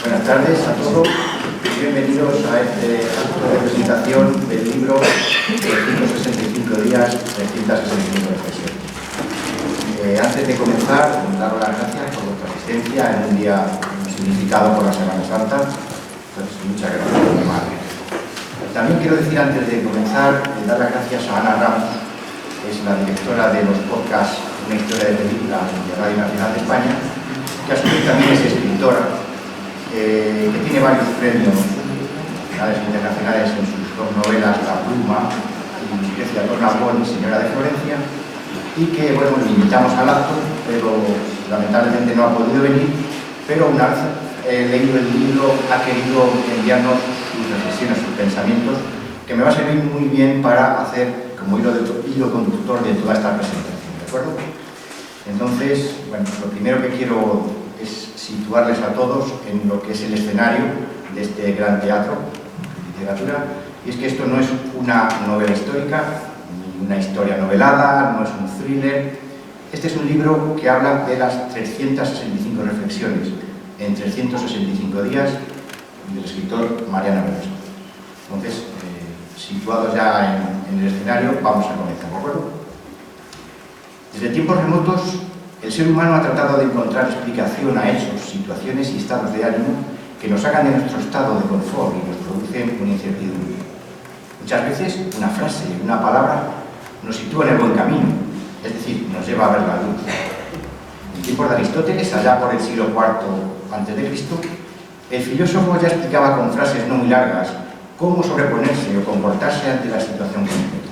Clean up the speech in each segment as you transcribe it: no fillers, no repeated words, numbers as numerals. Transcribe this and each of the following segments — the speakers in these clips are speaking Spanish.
Buenas tardes a todos. Bienvenidos a este acto de presentación del libro 365 días, 365 reflexiones. Antes de comenzar, daros las gracias por vuestra asistencia en un día significado por la Semana Santa. Entonces, muchas gracias, muy amable. También quiero decir, antes de comenzar, dar las gracias a Ana Ramos, que es la directora de los podcasts Una historia de película de Radio Nacional de España, que a su vez también es escritora, que tiene varios premios internacionales en sus dos novelas, La Pluma y Grecia por Napón y Señora de Florencia, y que, bueno, le invitamos al acto, pero lamentablemente no ha podido venir, pero una vez leído el libro ha querido enviarnos sus reflexiones, sus pensamientos, que me va a servir muy bien para hacer como hilo conductor de toda esta presentación, ¿de acuerdo? Entonces, bueno, lo primero que quiero es situarles a todos en lo que es el escenario de este gran teatro de literatura, y es que esto no es una novela histórica, ni una historia novelada, no es un thriller. Este es un libro que habla de las 365 reflexiones en 365 días del escritor Mariano Velasco. Entonces, situados ya en el escenario, vamos a comenzar, ¿de acuerdo? Desde tiempos remotos, el ser humano ha tratado de encontrar explicación a hechos, situaciones y estados de ánimo que nos sacan de nuestro estado de confort y nos producen una incertidumbre. Muchas veces una frase, una palabra, nos sitúa en el buen camino, es decir, nos lleva a ver la luz. En tiempos de Aristóteles, allá por el siglo IV a.C., el filósofo ya explicaba con frases no muy largas cómo sobreponerse o comportarse ante la situación concreta.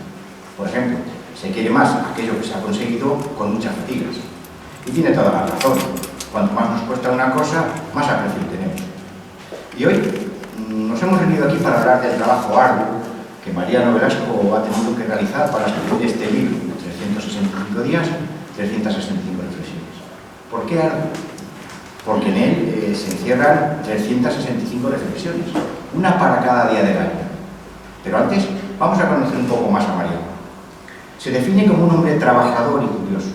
Por ejemplo, se quiere más aquello que se ha conseguido con muchas fatigas. Y tiene toda la razón. Cuanto más nos cuesta una cosa, más aprecio tenemos. Y hoy nos hemos reunido aquí para hablar del trabajo arduo que Mariano Velasco ha tenido que realizar para escribir este libro, 365 días, 365 reflexiones. ¿Por qué arduo? Porque en él se encierran 365 reflexiones, una para cada día del año. Pero antes, vamos a conocer un poco más a Mariano. Se define como un hombre trabajador y curioso.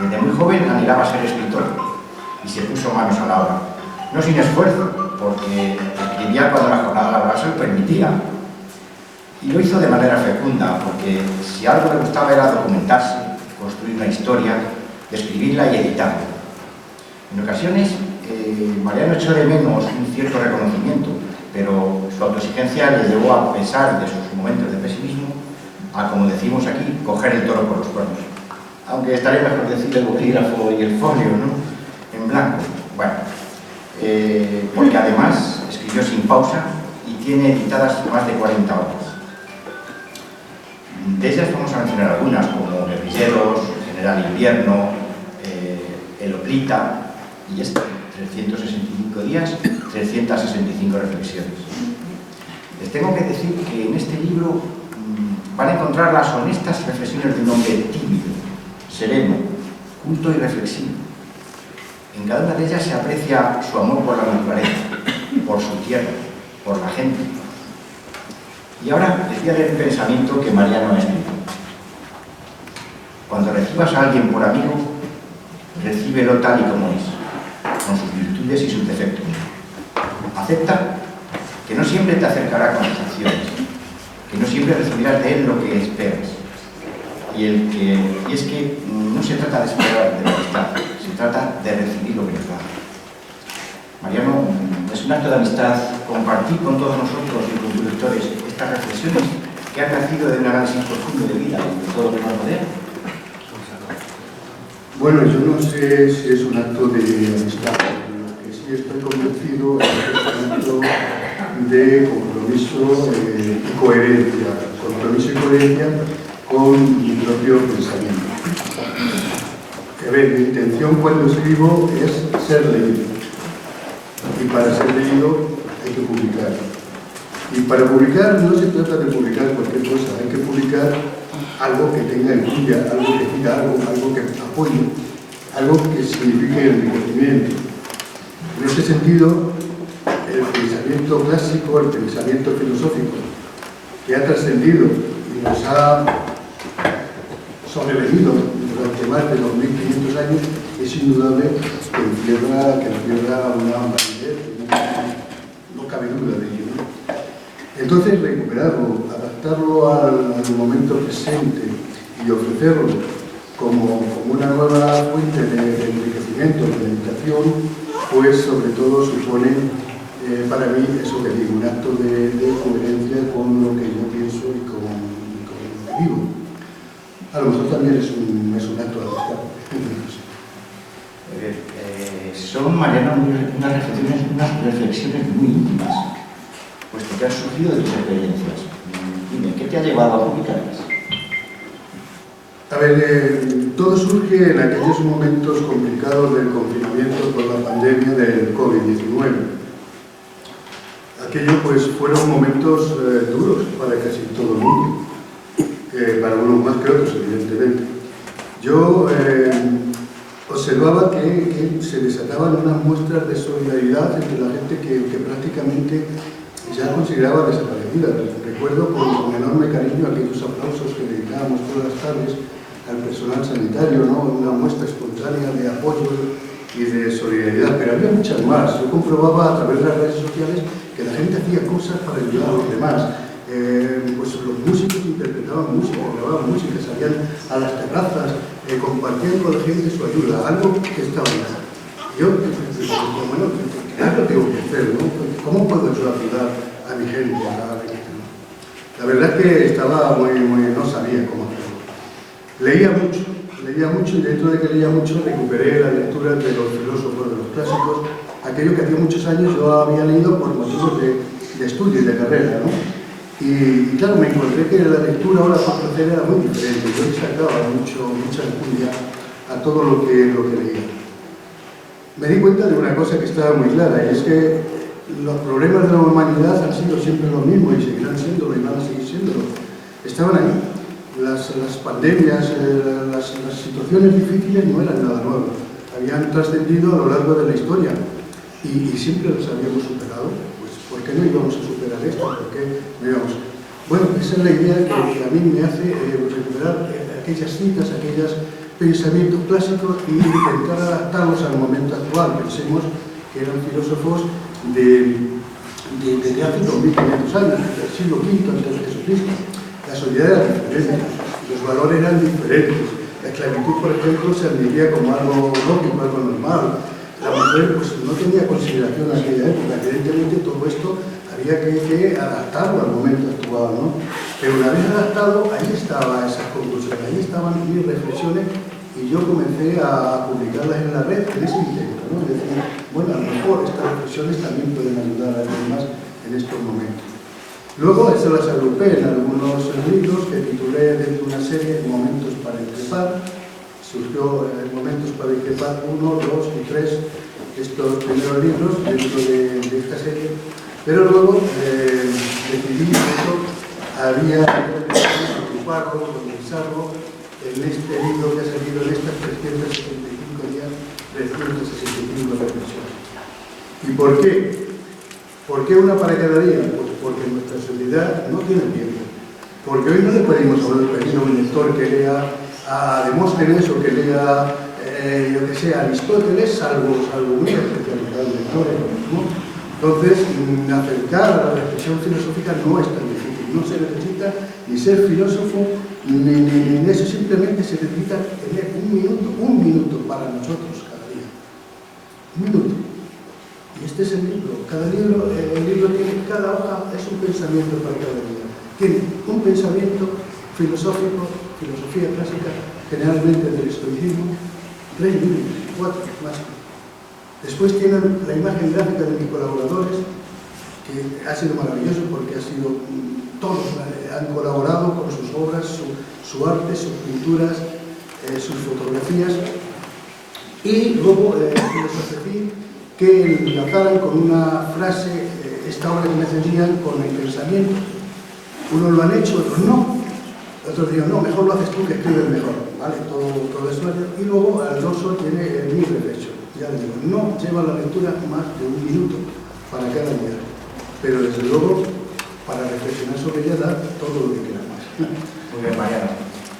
Desde muy joven anhelaba ser escritor y se puso manos a la obra. No sin esfuerzo, porque escribía cuando la jornada laboral se lo permitía. Y lo hizo de manera fecunda, porque si algo le gustaba era documentarse, construir una historia, describirla y editarla. En ocasiones, Mariano echó de menos un cierto reconocimiento, pero su autoexigencia le llevó, a pesar de sus momentos de pesimismo, a, como decimos aquí, coger el toro por los cuernos. Aunque estaría mejor decir el bolígrafo y el folio, ¿no?, en blanco. Bueno, porque además escribió sin pausa y tiene editadas más de 40 obras. De ellas vamos a mencionar algunas, como Guerrilleros, General Invierno, El Oplita, y este, 365 días, 365 reflexiones. Les tengo que decir que en este libro van a encontrar las honestas reflexiones de un hombre tímido, sereno, culto y reflexivo. En cada una de ellas se aprecia su amor por la naturaleza, por su tierra, por la gente. Y ahora les voy a leer un pensamiento que Mariano ha escrito. Cuando recibas a alguien por amigo, recíbelo tal y como es, con sus virtudes y sus defectos. Acepta que no siempre te acercará con sus acciones, que no siempre recibirás de él lo que esperas. Y es que no se trata de esperar de la amistad, se trata de recibir lo que nos da. Mariano, es un acto de amistad compartir con todos nosotros y con tus lectores estas reflexiones que han nacido de un análisis profundo de vida y de todo lo que nos rodea. Bueno, yo no sé si es un acto de amistad, pero lo que sí estoy convencido es que es un acto de compromiso y coherencia. Compromiso y coherencia con mi propio pensamiento. A ver, mi intención cuando escribo es ser leído. Y para ser leído hay que publicar. Y para publicar no se trata de publicar cualquier cosa, hay que publicar algo que tenga incluya, algo que diga algo que apoye, algo que signifique enriquecimiento. En ese sentido, el pensamiento clásico, el pensamiento filosófico, que ha trascendido y nos ha sobrevenido durante más de 2500 años, es indudable que encierra una validez y no cabe duda de ello, ¿no? Entonces, recuperarlo, adaptarlo al momento presente y ofrecerlo como una nueva fuente de enriquecimiento, de meditación, pues sobre todo supone para mí eso que digo, un acto de coherencia con lo que yo pienso y con lo que vivo. A lo mejor también es un acto de amistad. Son, Mariana, unas reflexiones muy íntimas, puesto que han surgido de tus experiencias. Dime, ¿qué te ha llevado a publicarlas? A ver, todo surge en aquellos momentos complicados del confinamiento por la pandemia del COVID-19. Aquellos pues fueron momentos duros para casi todo el mundo, para unos más que otros, evidentemente. Yo observaba que se desataban unas muestras de solidaridad entre la gente que prácticamente ya consideraba desaparecida. Recuerdo con enorme cariño aquellos aplausos que dedicábamos todas las tardes al personal sanitario, ¿no? Una muestra espontánea de apoyo y de solidaridad, pero había muchas más. Yo comprobaba a través de las redes sociales que la gente hacía cosas para ayudar a los demás. Pues los músicos interpretaban música, grababan música, salían a las terrazas, compartían con la gente su ayuda, algo que estaba bien. Yo, bueno, algo tengo que hacer, ¿no? ¿Cómo puedo yo ayudar a mi gente? La verdad es que estaba no sabía cómo hacerlo. Leía mucho y dentro de que leía mucho recuperé la lectura de los filósofos, de los clásicos, aquello que hacía muchos años yo había leído por motivos de estudio y de carrera, ¿no? Y claro, me encontré que la lectura ahora por placer era muy diferente. Yo le sacaba mucha enjundia a todo lo que leía. Me di cuenta de una cosa que estaba muy clara, y es que los problemas de la humanidad han sido siempre los mismos y seguirán siendo y van a seguir siéndolo. Estaban ahí. Las pandemias, las situaciones difíciles no eran nada nuevo. Habían trascendido a lo largo de la historia y siempre las habíamos superado. ¿Por qué no íbamos a superar esto? ¿Por qué no íbamos? Bueno, esa es la idea que a mí me hace recuperar aquellas citas, aquellos pensamientos clásicos y intentar adaptarlos al momento actual. Pensemos que eran filósofos de hace 2500 años, del siglo V antes de Jesucristo. La sociedad era diferente, los valores eran diferentes. La esclavitud, por ejemplo, se admitía como algo lógico, algo normal. La mujer pues, no tenía consideración en aquella época. Evidentemente todo esto había que adaptarlo al momento actual, ¿no? Pero una vez adaptado, ahí estaban esas conclusiones, ahí estaban mis reflexiones y yo comencé a publicarlas en la red en ese intento, ¿no? Es decir, bueno, a lo mejor estas reflexiones también pueden ayudar a los demás en estos momentos. Luego se las agrupé en algunos libros que titulé dentro de una serie Momentos para increpar. Surgió Momentos para increpar 1, 2 y 3, estos primeros libros dentro de esta serie, pero luego decidí que eso había que ocuparlo, condensarlo en este libro que ha salido en estas 365 días, 365 reflexiones. ¿Y por qué? ¿Por qué una para cada día? Pues porque nuestra sociedad no tiene tiempo. Porque hoy no le pedimos pedir a un lector que lea a Demóstenes o que lea, yo que sé, a Aristóteles, salvo muy especializados lectores, ¿no? Entonces, acercar a la reflexión filosófica no es tan difícil. No se necesita ni ser filósofo, ni eso, simplemente se necesita tener un minuto para nosotros cada día. Un minuto. Y este es el libro. El libro tiene, cada hoja es un pensamiento para cada día. Tiene un pensamiento filosófico, filosofía clásica, generalmente del estoicismo, 3 libros, 4 más. Después tienen la imagen gráfica de mis colaboradores, que ha sido maravilloso porque todos han colaborado con sus obras, su arte, sus pinturas, sus fotografías. Y luego les ofrecí que enlazaran con una frase esta obra que me hacían con el pensamiento. Unos lo han hecho, otros no. Otros digo, no, mejor lo haces tú que escribes mejor, ¿vale? Todo eso. Y luego al dorso tiene mi reflexión. Ya les digo, no lleva la lectura más de un minuto para cada día. Pero desde luego, para reflexionar sobre ella da todo lo que queramos. Muy bien, Mariano.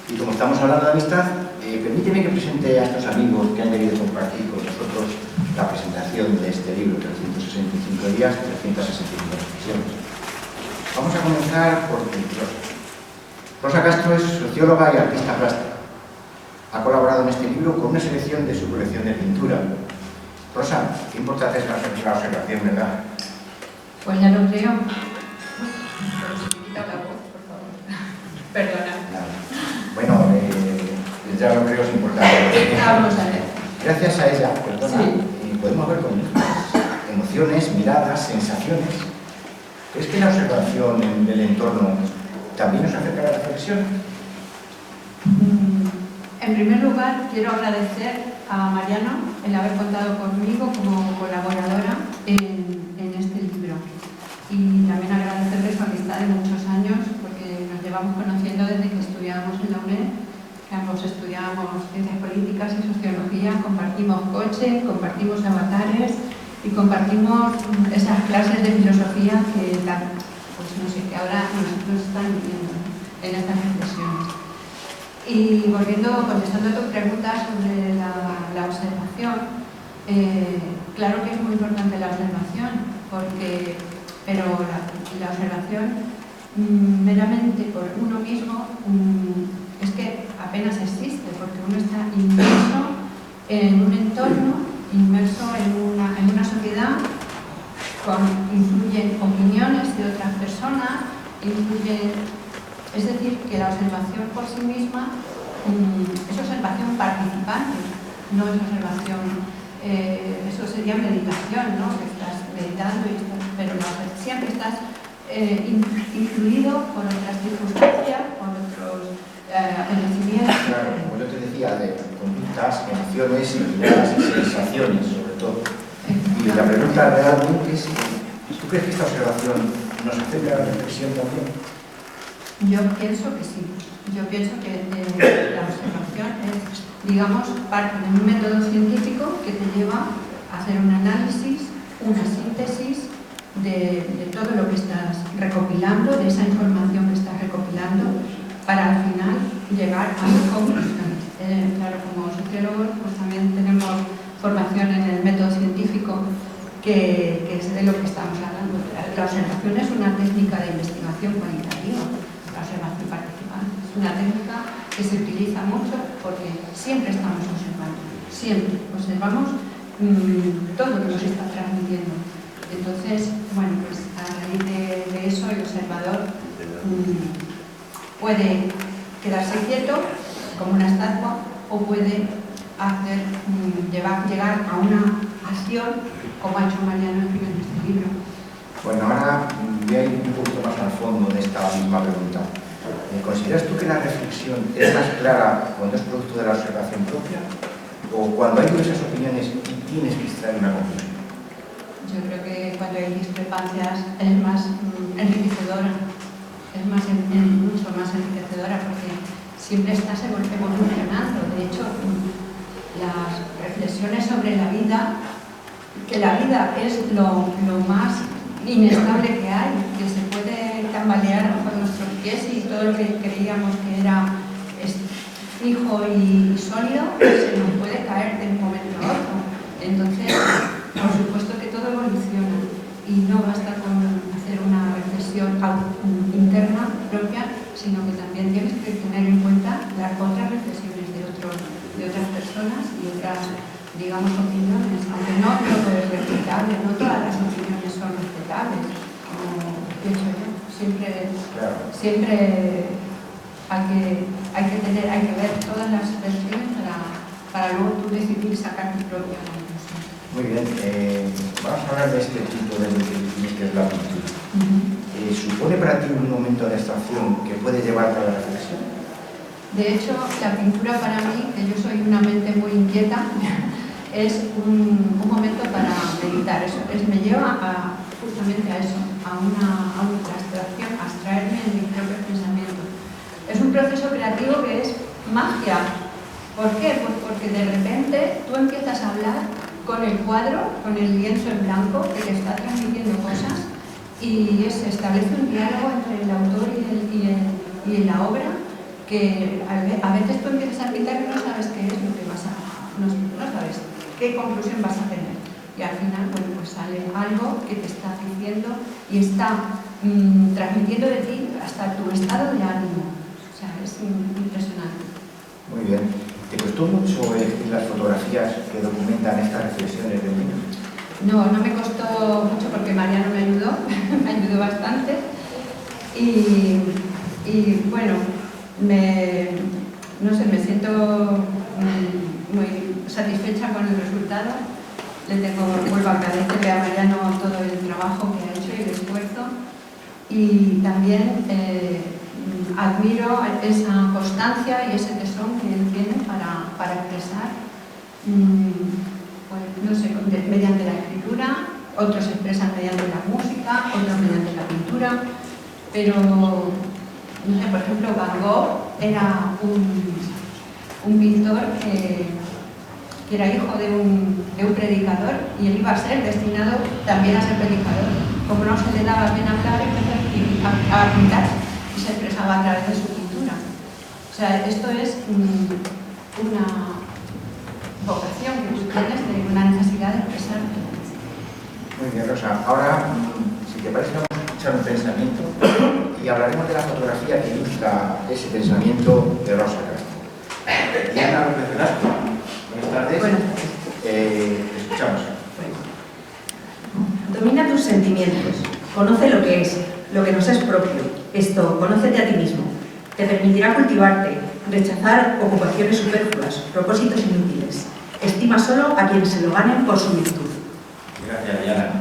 Y como estamos hablando de amistad, permíteme que presente a estos amigos que han querido compartir con nosotros la presentación presentación de este libro, 365 días, 365 reflexiones. Vamos a comenzar por Rosa Castro es socióloga y artista plástica. Ha colaborado en este libro con una selección de su colección de pintura. Rosa, qué importante es la observación, ¿verdad? Pues ya lo creo. Pero se me quita la voz, por favor. Perdona. Bueno, ya lo creo es importante. Vamos a ver. Gracias a ella, perdona, Sí. podemos ver con emociones, miradas, sensaciones. ¿Crees que la observación del entorno también nos acerca a la reflexión? En primer lugar, quiero agradecer a Mariano el haber contado conmigo como colaboradora en este libro. Y también agradecerle su amistad de muchos años, porque nos llevamos conociendo desde que estudiábamos en la UNED, que ambos estudiábamos ciencias políticas y sociología, compartimos coche, compartimos avatares y compartimos esas clases de filosofía que pues no sé, que ahora nosotros están viviendo en estas reflexiones. Y contestando a tu pregunta sobre la observación, claro que es muy importante la observación, pero la observación meramente por uno mismo es que apenas existe, porque uno está inmerso en un entorno, inmerso en una sociedad, influyen opiniones de otras personas, es decir, que la observación por sí misma es observación participante, no es observación, eso sería meditación, ¿no? Que estás meditando, pero no, siempre estás influido por otras circunstancias, por otros acontecimientos. Claro, como yo te decía, de conductas, emociones, ideas, sensaciones, sobre todo. Y la pregunta realmente es, ¿tú crees que esta observación nos acerca a la reflexión también? Yo pienso que sí. Yo pienso que la observación es, digamos, parte de un método científico que te lleva a hacer un análisis, una síntesis de todo lo que estás recopilando, de esa información que estás recopilando, para al final llegar a conclusiones. Claro, como sociólogos, pues también tenemos formación en el método científico, que es de lo que estamos hablando. La observación es una técnica de investigación cualitativa. La observación participante es una técnica que se utiliza mucho porque siempre estamos observando, siempre observamos todo lo que nos está transmitiendo. Entonces, bueno, pues a raíz de eso el observador puede quedarse quieto como una estatua o puede llegar a una acción como ha hecho Mariano en este libro. Bueno, ahora voy a ir un poquito más al fondo de esta misma pregunta. ¿Consideras tú que la reflexión es más clara cuando es producto de la observación propia o cuando hay diversas opiniones y tienes que extraer una conclusión? Yo creo que cuando hay discrepancias es más enriquecedora, es mucho más enriquecedora porque siempre estás evolucionando. De hecho, las reflexiones sobre la vida, que la vida es lo más inestable que hay, que se puede tambalear bajo nuestros pies y todo lo que creíamos que era fijo y sólido se nos puede caer de un momento a otro. Entonces, por supuesto que todo evoluciona y no basta con hacer una reflexión interna propia, sino que también tienes que tener en cuenta las otras reflexiones de otras personas y otras, digamos, opiniones, aunque no todo es respetable, no todas las opiniones son respetables, como pienso yo. Siempre hay que ver todas las versiones para luego tú decidir sacar tu propia conclusión. Muy bien, vamos a hablar de este punto de que es la pintura. ¿Supone para ti un momento de abstracción que puede llevarte a la reflexión? De hecho, la pintura para mí, que yo soy una mente muy inquieta, es un momento para meditar. Me lleva justamente a eso, a una abstracción, a abstraerme de mis propios pensamientos. Es un proceso creativo que es magia. ¿Por qué? Pues porque de repente tú empiezas a hablar con el cuadro, con el lienzo en blanco, que te está transmitiendo cosas, y se establece un diálogo entre el autor y la obra, que a veces tú empiezas a pintar y no sabes qué es lo que no sabes qué conclusión vas a tener. y al final, bueno, pues sale algo que te está diciendo y está transmitiendo de ti hasta tu estado de ánimo. O sea, es impresionante. Muy bien. ¿Te costó mucho elegir las fotografías que documentan estas reflexiones del libro? No, no me costó mucho porque Mariano me ayudó, me ayudó bastante. Y bueno, no sé, me siento muy satisfecha con el resultado. Vuelvo a agradecerle a Mariano todo el trabajo que ha hecho y el esfuerzo. Y también admiro esa constancia y ese tesón que él tiene para expresar, pues, no sé, mediante la escritura, otros expresan mediante la música, otros mediante la pintura, pero, no sé, por ejemplo, Van Gogh era un pintor que era hijo de un predicador y él iba a ser destinado también a ser predicador. Como no se le daba bien hablar, empezó a pintar y se expresaba a través de su pintura. O sea, esto es una vocación que tú tienes, de una necesidad de expresarte. Muy bien, Rosa. Ahora, si te parece, vamos a escuchar un pensamiento y hablaremos de la fotografía que ilustra ese pensamiento de Rosa Castro. Diana López Velasco, buenas tardes. Buenas tardes. Escuchamos. Domina tus sentimientos, conoce lo que es, lo que nos es propio. Esto, conócete a ti mismo. Te permitirá cultivarte, rechazar ocupaciones superfluas, propósitos inútiles. Estima solo a quienes se lo ganen por su virtud. Gracias, Diana.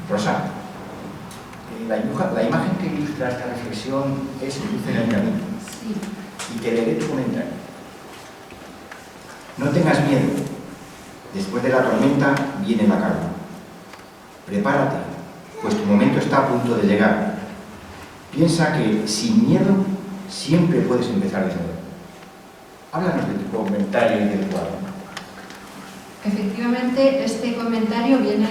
Rosa, la imagen que ilustra esta reflexión es luz en el camino. Sí. Y te leeré tu comentario. No tengas miedo. Después de la tormenta viene la calma. Prepárate, pues tu momento está a punto de llegar. Piensa que sin miedo siempre puedes empezar de nuevo. Háblanos de tu comentario y del cuadro. Efectivamente, este comentario viene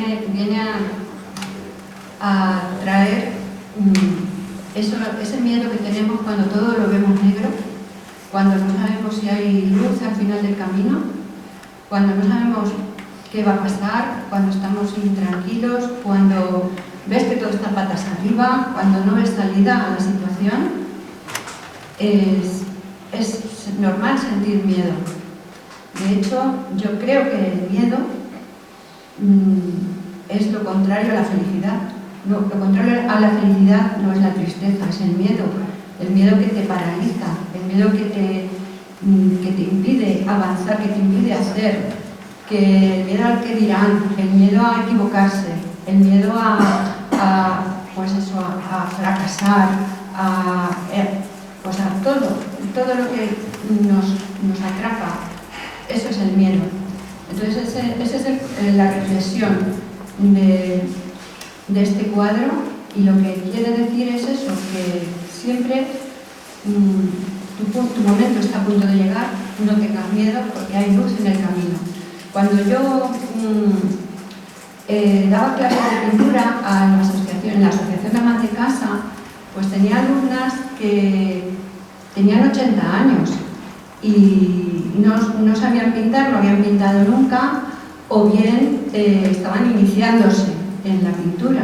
a traer ese miedo que tenemos cuando todo lo vemos negro, cuando no sabemos si hay luz al final del camino, cuando no sabemos qué va a pasar, cuando estamos intranquilos, cuando ves que todo está patas arriba, cuando no ves salida a la situación. Es normal sentir miedo. De hecho, yo creo que el miedo es lo contrario a la felicidad. Lo contrario a la felicidad no es la tristeza, es el miedo. El miedo que te paraliza, el miedo que te impide avanzar, que te impide hacer, el miedo al que dirán, el miedo a equivocarse, el miedo a fracasar, pues a todo lo que nos atrapa. Eso es el miedo. Entonces, esa es la reflexión de este cuadro, y lo que quiere decir es eso, que siempre tu momento está a punto de llegar, no tengas miedo porque hay luz en el camino. Cuando yo daba clases de pintura en la asociación de amas de casa, pues tenía alumnas que tenían 80 años y no sabían pintar, no habían pintado nunca, o bien estaban iniciándose en la pintura.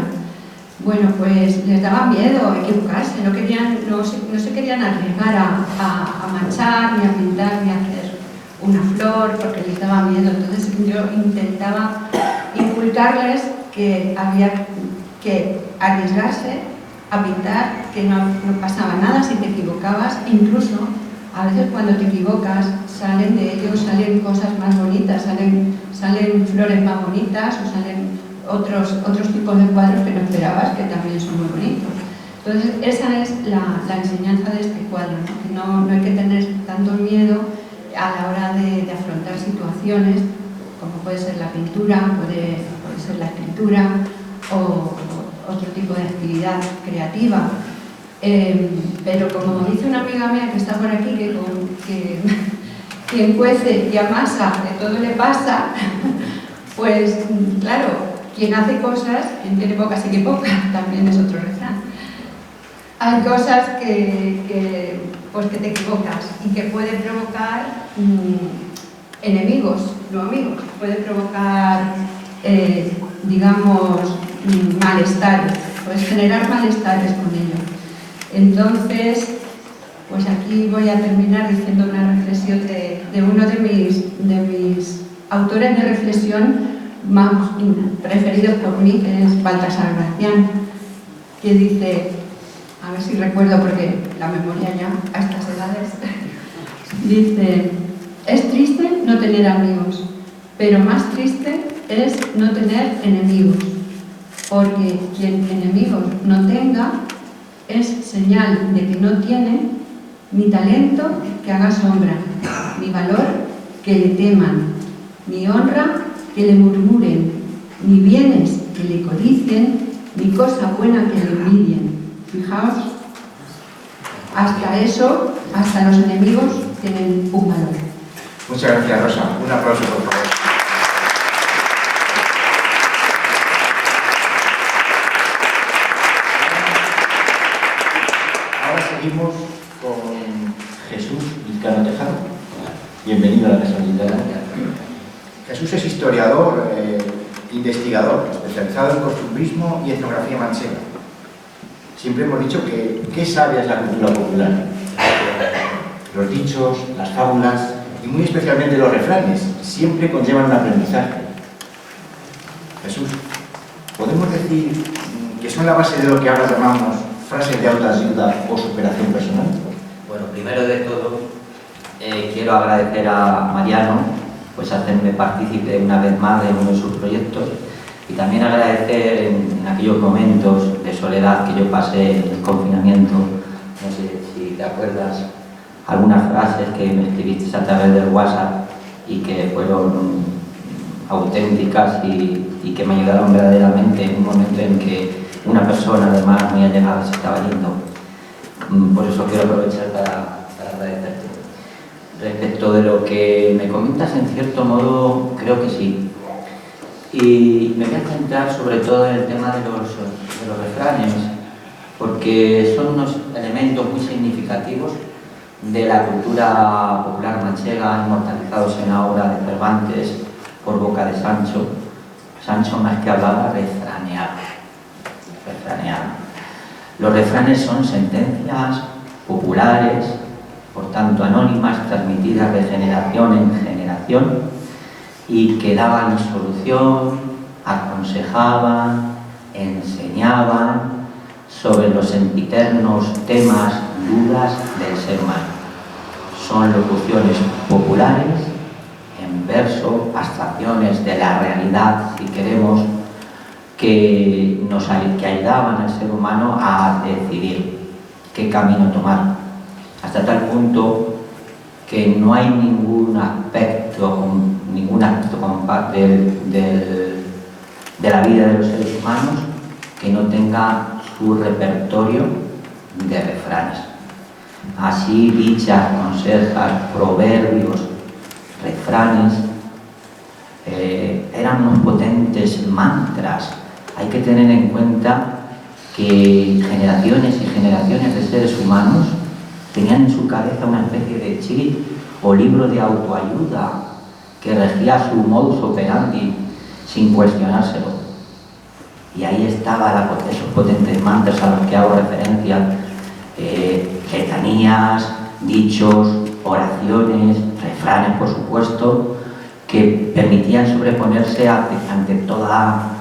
Bueno, pues les daba miedo equivocarse, no se querían arriesgar a manchar, ni a pintar, ni a hacer una flor, porque les daba miedo. Entonces yo intentaba inculcarles que había que arriesgarse a pintar, que no pasaba nada si te equivocabas. Incluso a veces cuando te equivocas salen de ellos, salen cosas más bonitas, salen flores más bonitas, o salen otros tipos de cuadros que no esperabas, que también son muy bonitos. Entonces esa es la enseñanza de este cuadro, ¿no? Que no hay que tener tanto miedo a la hora de afrontar situaciones, como puede ser la pintura, puede ser la escritura o otro tipo de actividad creativa. Pero como dice una amiga mía que está por aquí, que quien cuece y amasa de todo le pasa, pues claro, quien hace cosas, quien tiene boca se equivoca, también es otro refrán. Hay cosas que te equivocas y que puede provocar enemigos, no amigos, puede provocar digamos, malestares, puedes generar malestares con ello. Entonces, pues aquí voy a terminar diciendo una reflexión de uno de mis autores de reflexión más preferidos por mí, que es Baltasar Gracián, que dice, a ver si recuerdo porque la memoria ya a estas edades, dice: es triste no tener amigos, pero más triste es no tener enemigos, porque quien enemigos no tenga es señal de que no tiene ni talento que haga sombra, ni valor que le teman, ni honra que le murmuren, ni bienes que le codicien, ni cosa buena que le envidien. Fijaos, hasta eso, hasta los enemigos tienen un valor. Muchas gracias, Rosa. Un aplauso, por favor. Ahora seguimos con Jesús Vizcano Tejado. Bienvenido a la Mesa Literaria. Jesús es historiador, investigador, especializado en costumbrismo y etnografía manchega. Siempre hemos dicho que ¿qué sabia es la cultura popular? Los dichos, las fábulas y muy especialmente los refranes siempre conllevan un aprendizaje. Jesús, ¿podemos decir que son la base de lo que ahora llamamos frases de autoayuda o superación personal? Bueno, primero de todo, quiero agradecer a Mariano pues hacerme partícipe una vez más de uno de sus proyectos y también agradecer en aquellos momentos de soledad que yo pasé en el confinamiento, no sé si te acuerdas, algunas frases que me escribiste a través del WhatsApp y que fueron auténticas y que me ayudaron verdaderamente en un momento en que una persona además muy allegada se estaba yendo. Por eso quiero aprovechar para agradecerte. Respecto de lo que me comentas, en cierto modo, creo que sí. Y me voy a centrar sobre todo en el tema de los refranes, porque son unos elementos muy significativos de la cultura popular manchega, inmortalizados en la obra de Cervantes por boca de Sancho. Sancho, más que hablaba, refraneaba. Los refranes son sentencias populares, por tanto anónimas, transmitidas de generación en generación y que daban solución, aconsejaban, enseñaban sobre los sempiternos temas, dudas del ser humano. Son locuciones populares, en verso, abstracciones de la realidad, si queremos, que ayudaban al ser humano a decidir qué camino tomar. Hasta tal punto que no hay ningún aspecto de la vida de los seres humanos que no tenga su repertorio de refranes. Así, dichas, consejas, proverbios, refranes, eran unos potentes mantras. Hay que tener en cuenta que generaciones y generaciones de seres humanos tenían en su cabeza una especie de chip o libro de autoayuda que regía su modus operandi sin cuestionárselo. Y ahí estaba esos potentes mantras a los que hago referencia, letanías, dichos, oraciones, refranes, por supuesto, que permitían sobreponerse ante toda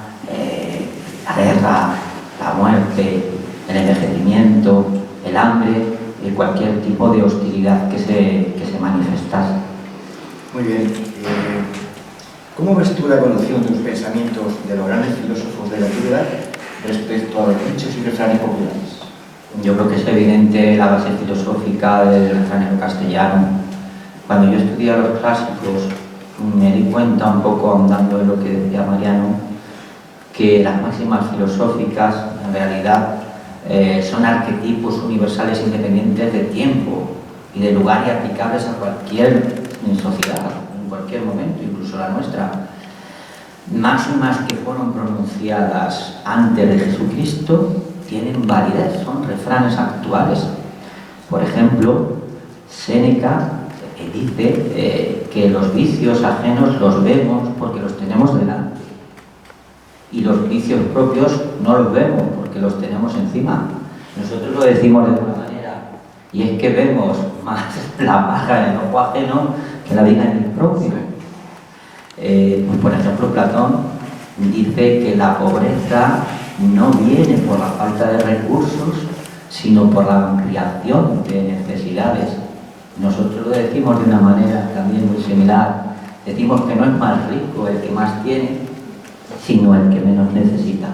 la guerra, la muerte, el envejecimiento, el hambre y cualquier tipo de hostilidad que se manifestase. Muy bien. ¿Cómo ves tú la evolución de los pensamientos de los grandes filósofos de la antigüedad respecto a los dichos y refranes populares? Yo creo que es evidente la base filosófica del refranero castellano. Cuando yo estudié los clásicos, me di cuenta, un poco ahondando en lo que decía Mariano, que las máximas filosóficas, en realidad, son arquetipos universales independientes de tiempo y de lugar y aplicables a cualquier sociedad, en cualquier momento, incluso la nuestra. Máximas que fueron pronunciadas antes de Jesucristo tienen validez, son refranes actuales. Por ejemplo, Séneca dice que los vicios ajenos los vemos porque los tenemos delante. vicios propios no los vemos porque los tenemos encima. Nosotros lo decimos de alguna manera, y es que vemos más la paja en el ojo ajeno que la viga en el propio. Pues por ejemplo, Platón dice que la pobreza no viene por la falta de recursos, sino por la ampliación de necesidades. Nosotros lo decimos de una manera también muy similar. Decimos que no es más rico el que más tiene, sino el que menos necesita.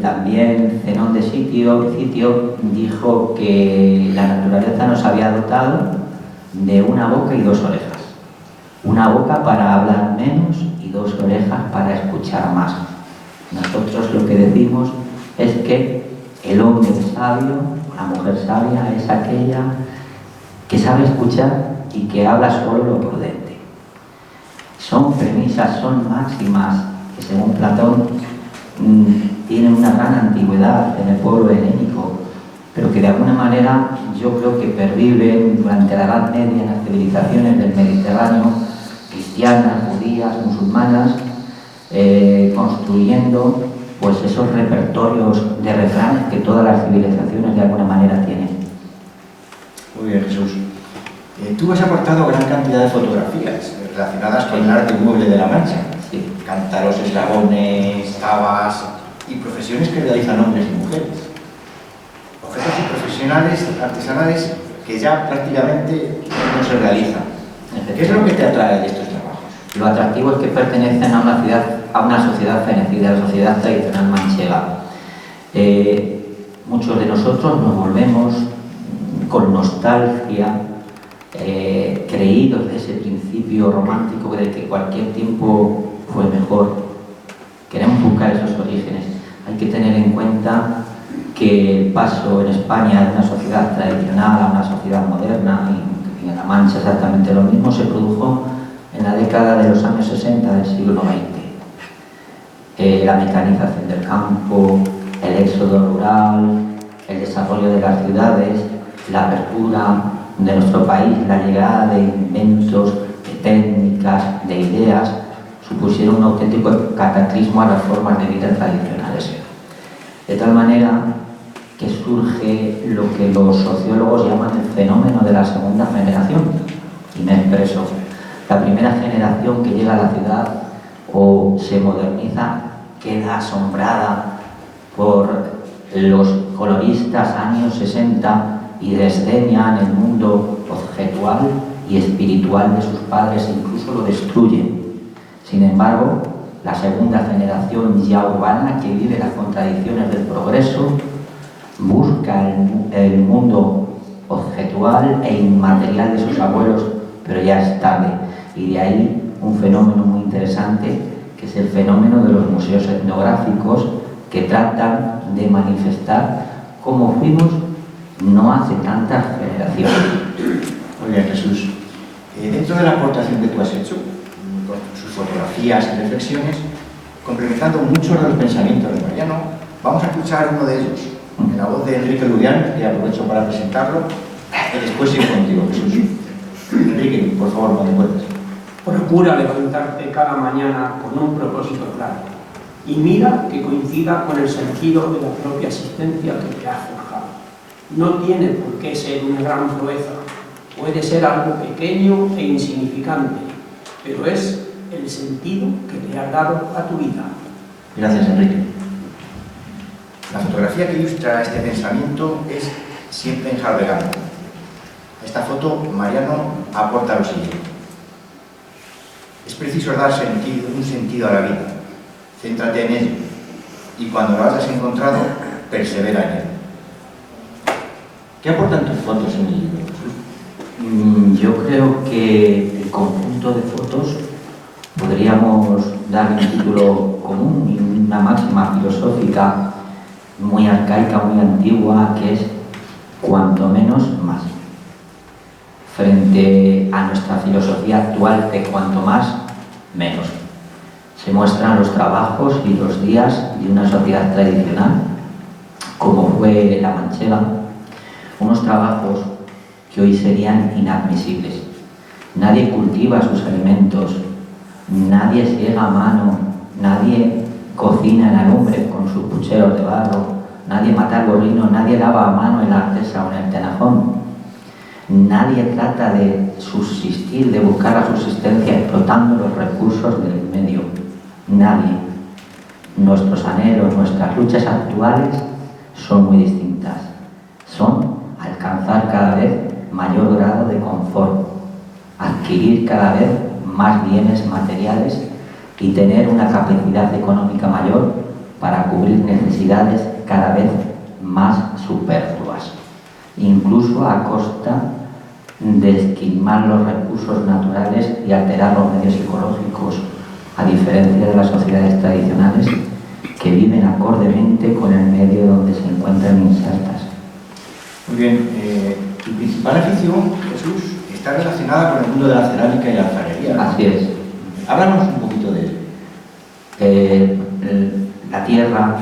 También Zenón de Citio dijo que la naturaleza nos había dotado de una boca y dos orejas. Una boca para hablar menos y dos orejas para escuchar más. Nosotros lo que decimos es que el hombre sabio, la mujer sabia, es aquella que sabe escuchar y que habla solo lo prudente. Son premisas, son máximas que según Platón tienen una gran antigüedad en el pueblo helénico, pero que de alguna manera yo creo que perviven durante la Edad Media en las civilizaciones del Mediterráneo, cristianas, judías, musulmanas, construyendo pues esos repertorios de refranes que todas las civilizaciones de alguna manera tienen. Muy bien, Jesús. Tú has aportado gran cantidad de fotografías relacionadas con el arte mueble de La Mancha. Sí. Cántaros, eslabones, tabas y profesiones que realizan hombres y mujeres. Objetos y profesionales artesanales que ya prácticamente no se realizan. ¿Qué es lo que te atrae de estos trabajos? Lo atractivo es que pertenecen a una sociedad fenecida, la sociedad tradicional manchega. Muchos de nosotros nos volvemos con nostalgia, creídos de ese principio romántico de que cualquier tiempo fue mejor. Queremos buscar esos orígenes. Hay que tener en cuenta que el paso en España de una sociedad tradicional a una sociedad moderna, y en La Mancha exactamente lo mismo, se produjo en la década de los años 60 del siglo XX. La mecanización del campo, el éxodo rural, el desarrollo de las ciudades, la apertura de nuestro país, la llegada de inventos, de técnicas, de ideas, supusieron un auténtico cataclismo a las formas de vida tradicionales. De tal manera que surge lo que los sociólogos llaman el fenómeno de la segunda generación. Y me expreso. La primera generación que llega a la ciudad o se moderniza queda asombrada por los coloristas años 60 y desdeñan el mundo objetual y espiritual de sus padres e incluso lo destruyen. Sin embargo, la segunda generación ya urbana, que vive las contradicciones del progreso, busca el mundo objetual e inmaterial de sus abuelos, pero ya es tarde. Y de ahí un fenómeno muy interesante, que es el fenómeno de los museos etnográficos, que tratan de manifestar cómo fuimos no hace tantas generaciones. Muy bien, Jesús. Dentro de la aportación que tú has hecho, con sus fotografías y reflexiones, complementando muchos de los pensamientos de Mariano, vamos a escuchar uno de ellos, en la voz de Enrique Ludián, que aprovecho para presentarlo, y después sigo contigo, Jesús. Enrique, por favor, cuando puedas. Procura levantarte cada mañana con un propósito claro y mira que coincida con el sentido de la propia existencia que te ha forjado. No tiene por qué ser una gran proeza, puede ser algo pequeño e insignificante, pero es el sentido que te has dado a tu vida. Gracias, Enrique. La fotografía que ilustra este pensamiento es Siempre en Jarvegano. A esta foto, Mariano aporta lo siguiente. Es preciso dar un sentido a la vida. Céntrate en ello. Y cuando lo hayas encontrado, persevera en él. ¿Qué aportan tus fotos en el libro? Yo creo que el conjunto de fotos podríamos dar un título común y una máxima filosófica muy arcaica, muy antigua, que es cuanto menos más. Frente a nuestra filosofía actual de cuanto más, menos. Se muestran los trabajos y los días de una sociedad tradicional, como fue la manchega, unos trabajos que hoy serían inadmisibles. Nadie cultiva sus alimentos, nadie siega a mano, nadie cocina en la lumbre con sus pucheros de barro, nadie mata al gorrino, nadie lava a mano en la artesa o en el tenajón. Nadie trata de subsistir, de buscar la subsistencia explotando los recursos del medio. Nadie. Nuestros anhelos, nuestras luchas actuales son muy distintas. Son alcanzar cada vez mayor grado de confort, adquirir cada vez más bienes materiales y tener una capacidad económica mayor para cubrir necesidades cada vez más superfluas, incluso a costa de esquilmar los recursos naturales y alterar los medios ecológicos, a diferencia de las sociedades tradicionales que viven acordemente con el medio donde se encuentran insertas. Muy bien, tu principal afición, Jesús, está relacionada con el mundo de la cerámica y la alfarería, ¿no? Así es. Háblanos un poquito de él. La tierra,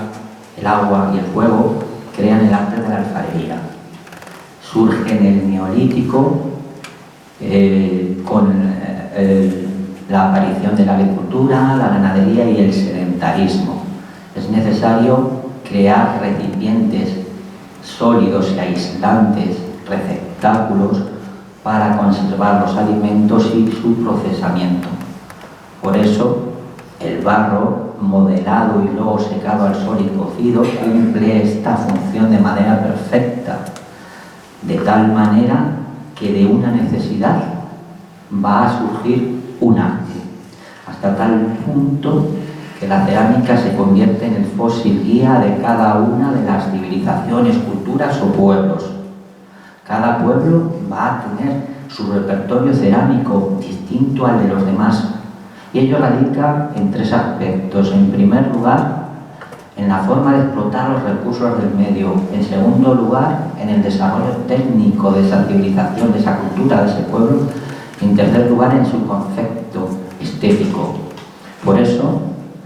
el agua y el fuego crean el arte de la alfarería. Surge en el Neolítico con la aparición de la agricultura, la ganadería y el sedentarismo. Es necesario crear recipientes sólidos y aislantes, receptáculos para conservar los alimentos y su procesamiento. Por eso, el barro modelado y luego secado al sol y cocido cumple esta función de manera perfecta, de tal manera que de una necesidad va a surgir un arte, hasta tal punto que la cerámica se convierte en el fósil guía de cada una de las civilizaciones, culturas o pueblos. Cada pueblo va a tener su repertorio cerámico distinto al de los demás, y ello radica en tres aspectos. En primer lugar, en la forma de explotar los recursos del medio. En segundo lugar, en el desarrollo técnico de esa civilización, de esa cultura, de ese pueblo. Y en tercer lugar, en su concepto estético. Por eso,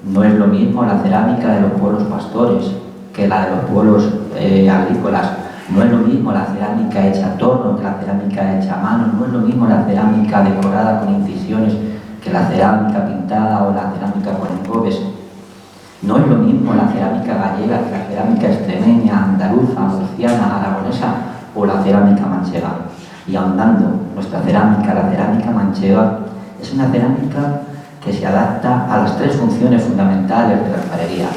no es lo mismo la cerámica de los pueblos pastores que la de los pueblos agrícolas. No es lo mismo la cerámica hecha a torno que la cerámica hecha a mano. No es lo mismo la cerámica decorada con incisiones que la cerámica pintada o la cerámica con engobes. No es lo mismo la cerámica gallega que la cerámica extremeña, andaluza, murciana, aragonesa o la cerámica manchega. Y ahondando, nuestra cerámica, la cerámica manchega, es una cerámica que se adapta a las tres funciones fundamentales de la alfarería.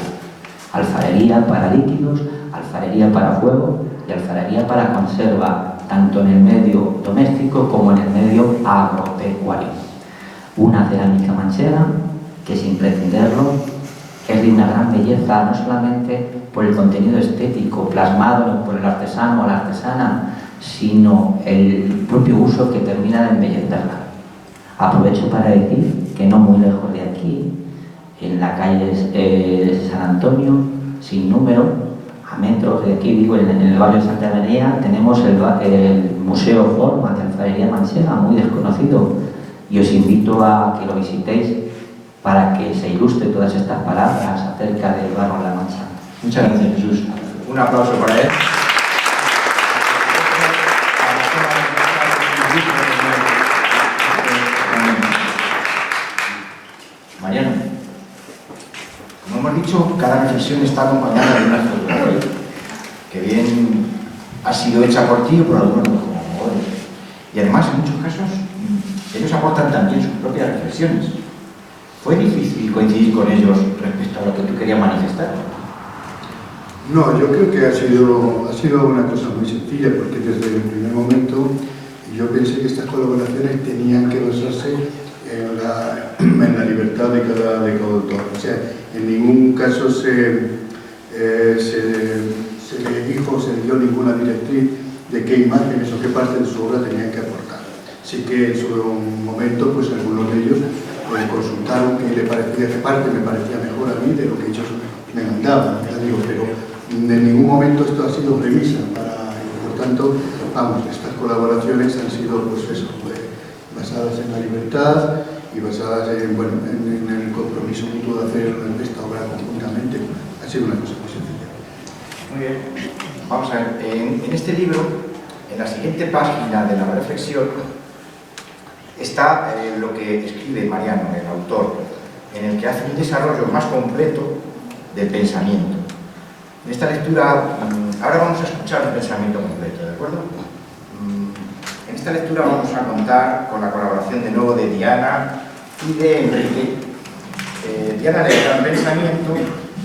Alfarería para líquidos, alfarería para fuego y alfarería para conserva, tanto en el medio doméstico como en el medio agropecuario. Una cerámica manchega que, sin pretenderlo, es de una gran belleza, no solamente por el contenido estético plasmado por el artesano o la artesana, sino el propio uso que termina de embellecerla. Aprovecho para decir que no muy lejos de aquí, en la calle San Antonio, sin número, a metros de aquí, digo, en el barrio de Santa María, tenemos el Museo Forma de Alfarería Manchega, muy desconocido, y os invito a que lo visitéis para que se ilustre todas estas palabras acerca del barro de la Mancha. Muchas gracias, Jesús. Un aplauso para él. Mariano, como hemos dicho, cada reflexión está acompañada de una fotografía que bien ha sido hecha por ti o por algunos de los colaboradores. Y además, en muchos casos, ellos aportan también sus propias reflexiones. ¿Fue difícil coincidir con ellos respecto a lo que tú querías manifestar? No, yo creo que ha sido una cosa muy sencilla, porque desde el primer momento yo pensé que estas colaboraciones tenían que basarse en la libertad de cada autor. O sea, en ningún caso se le dijo, se le dio ninguna directriz de qué imágenes o qué parte de su obra tenían que aportar. Sí que en su momento, pues algunos de ellos consultaron qué parte me parecía mejor a mí de lo que ellos me mandaban, ya digo, pero en ningún momento esto ha sido premisa por tanto, vamos, estas colaboraciones han sido, pues eso, basadas en la libertad y basadas en el compromiso mutuo de hacer esta obra conjuntamente. Ha sido una cosa muy sencilla. Muy bien. Vamos a ver, en este libro, en la siguiente página de la reflexión, está lo que escribe Mariano, el autor, en el que hace un desarrollo más completo del pensamiento. En esta lectura, ahora vamos a escuchar el pensamiento completo, ¿de acuerdo? En esta lectura vamos a contar con la colaboración de nuevo de Diana y de Enrique. Diana leerá el pensamiento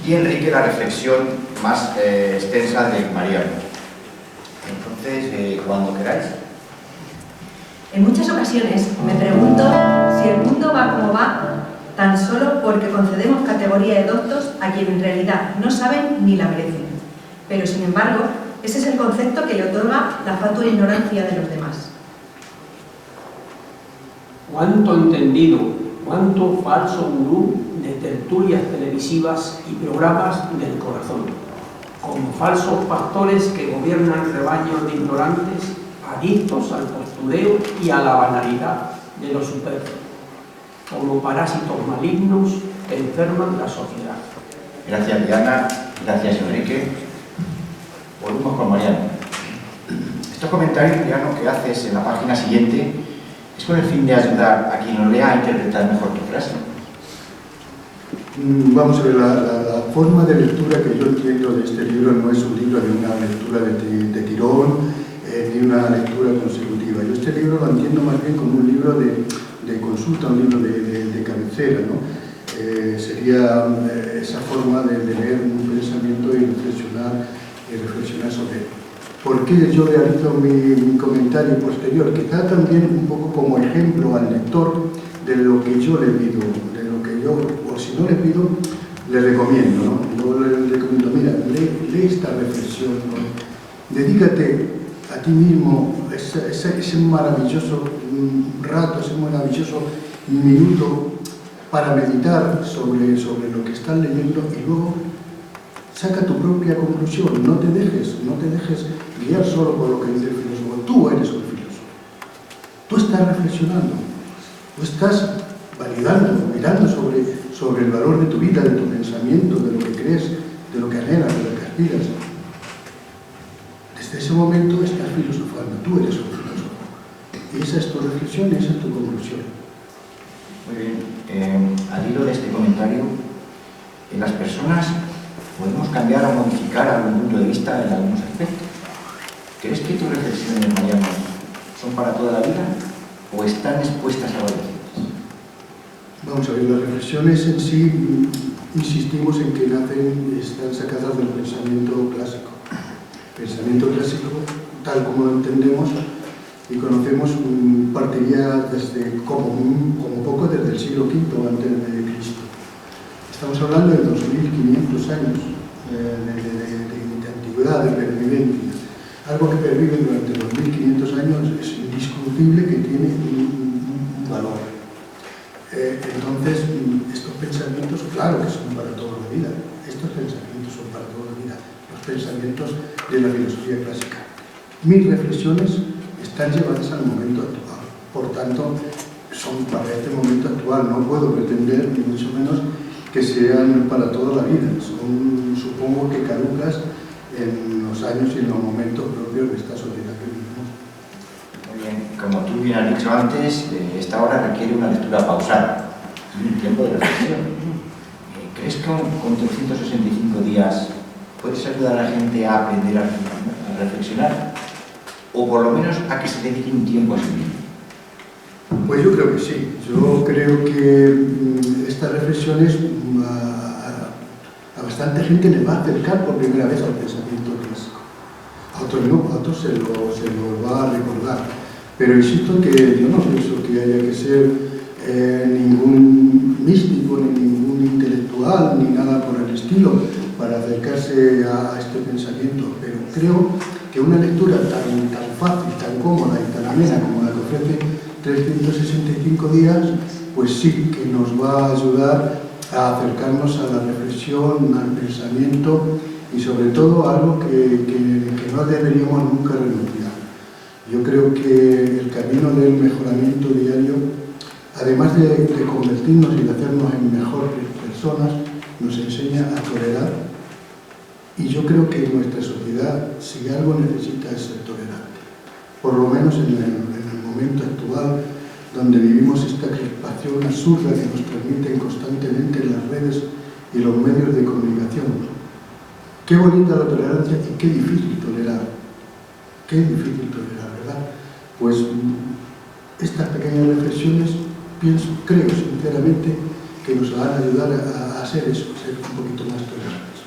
y Enrique la reflexión más extensa de Mariano. Entonces, cuando queráis. En muchas ocasiones me pregunto si el mundo va como va tan solo porque concedemos categoría de doctos a quienes en realidad no saben ni la merecen. Pero, sin embargo, ese es el concepto que le otorga la fatua ignorancia de los demás. Cuánto entendido, cuánto falso gurú de tertulias televisivas y programas del corazón, como falsos pastores que gobiernan rebaños de ignorantes, adictos al postureo y a la banalidad de lo superfluo, como parásitos malignos que enferman la sociedad. Gracias, Diana. Gracias, Enrique. Volvemos con Mariano. Estos comentarios, Mariano, que haces en la página siguiente es con el fin de ayudar a quien lo lea a interpretar mejor tu frase. Vamos a ver, la forma de lectura que yo entiendo de este libro no es un libro de una lectura de tirón, ni una lectura consecutiva. Yo este libro lo entiendo más bien como un libro de consulta, un libro de cabecera, ¿no? Sería esa forma de leer un pensamiento y reflexionar sobre él. ¿Por qué yo realizo mi comentario posterior? Quizá también un poco como ejemplo al lector de lo que yo le pido, de lo que yo, o si no le pido, le recomiendo, ¿no? Yo le recomiendo, mira, lee esta reflexión, ¿no? Dedícate a ti mismo ese maravilloso rato, ese maravilloso minuto para meditar sobre lo que estás leyendo y luego saca tu propia conclusión. No te dejes guiar solo por lo que dice el filósofo. Tú eres un filósofo. Tú estás reflexionando. Tú estás validando, mirando sobre el valor de tu vida, de tu pensamiento, de lo que crees, de lo que anhelas, de lo que aspiras. Desde ese momento estás filosofando. Tú eres un filósofo. Y esa es tu reflexión y esa es tu conclusión. Muy bien. Al hilo de este comentario, en las personas podemos cambiar o modificar algún punto de vista en algunos aspectos. ¿Crees que tus reflexiones, Mariano, son para toda la vida o están expuestas a variaciones? Vamos a ver, las reflexiones en sí, insistimos en que están sacadas del pensamiento clásico. El pensamiento clásico, tal como lo entendemos y conocemos, partiría como poco desde el siglo V antes de Cristo. Estamos hablando de 2500 años de antigüedad, de pervivencia. Algo que pervive durante 2500 años es indiscutible que tiene un valor. Entonces, estos pensamientos, claro que son para toda la vida. Estos pensamientos son para toda la vida. Los pensamientos de la filosofía clásica. Mis reflexiones están llevadas al momento actual. Por tanto, son para este momento actual. No puedo pretender, ni mucho menos, que sean para toda la vida. Son, supongo que caducas en los años y en los momentos propios de esta sociedad que vivimos. Muy bien. Como tú bien has dicho antes, esta obra requiere una lectura pausada y un tiempo de reflexión. ¿Crees que con 365 días puedes ayudar a la gente a aprender a reflexionar? O por lo menos a que se dedique un tiempo a sí mismo. Pues yo creo que sí. Yo creo que estas reflexiones a bastante gente le va a acercar por primera vez al pensamiento clásico. A otros no, a otros se lo va a recordar. Pero insisto que yo no pienso que haya que ser ningún místico, ni ningún intelectual, ni nada por el estilo, para acercarse a este pensamiento. Pero creo que una lectura tan fácil, tan cómoda y tan amena como la que ofrece 365 días, pues sí que nos va a ayudar a acercarnos a la reflexión, al pensamiento y sobre todo a algo que no deberíamos nunca renunciar. Yo creo que el camino del mejoramiento diario, además de convertirnos y de hacernos en mejores personas, nos enseña a tolerar. Y yo creo que nuestra sociedad, si algo necesita, es ser tolerante. Por lo menos en el momento actual, donde vivimos esta crispación absurda que nos transmiten constantemente en las redes y los medios de comunicación. Qué bonita la tolerancia y qué difícil tolerar. Qué difícil tolerar, ¿verdad? Pues estas pequeñas reflexiones, creo sinceramente, que nos van a ayudar a ser eso, a ser un poquito más tolerantes.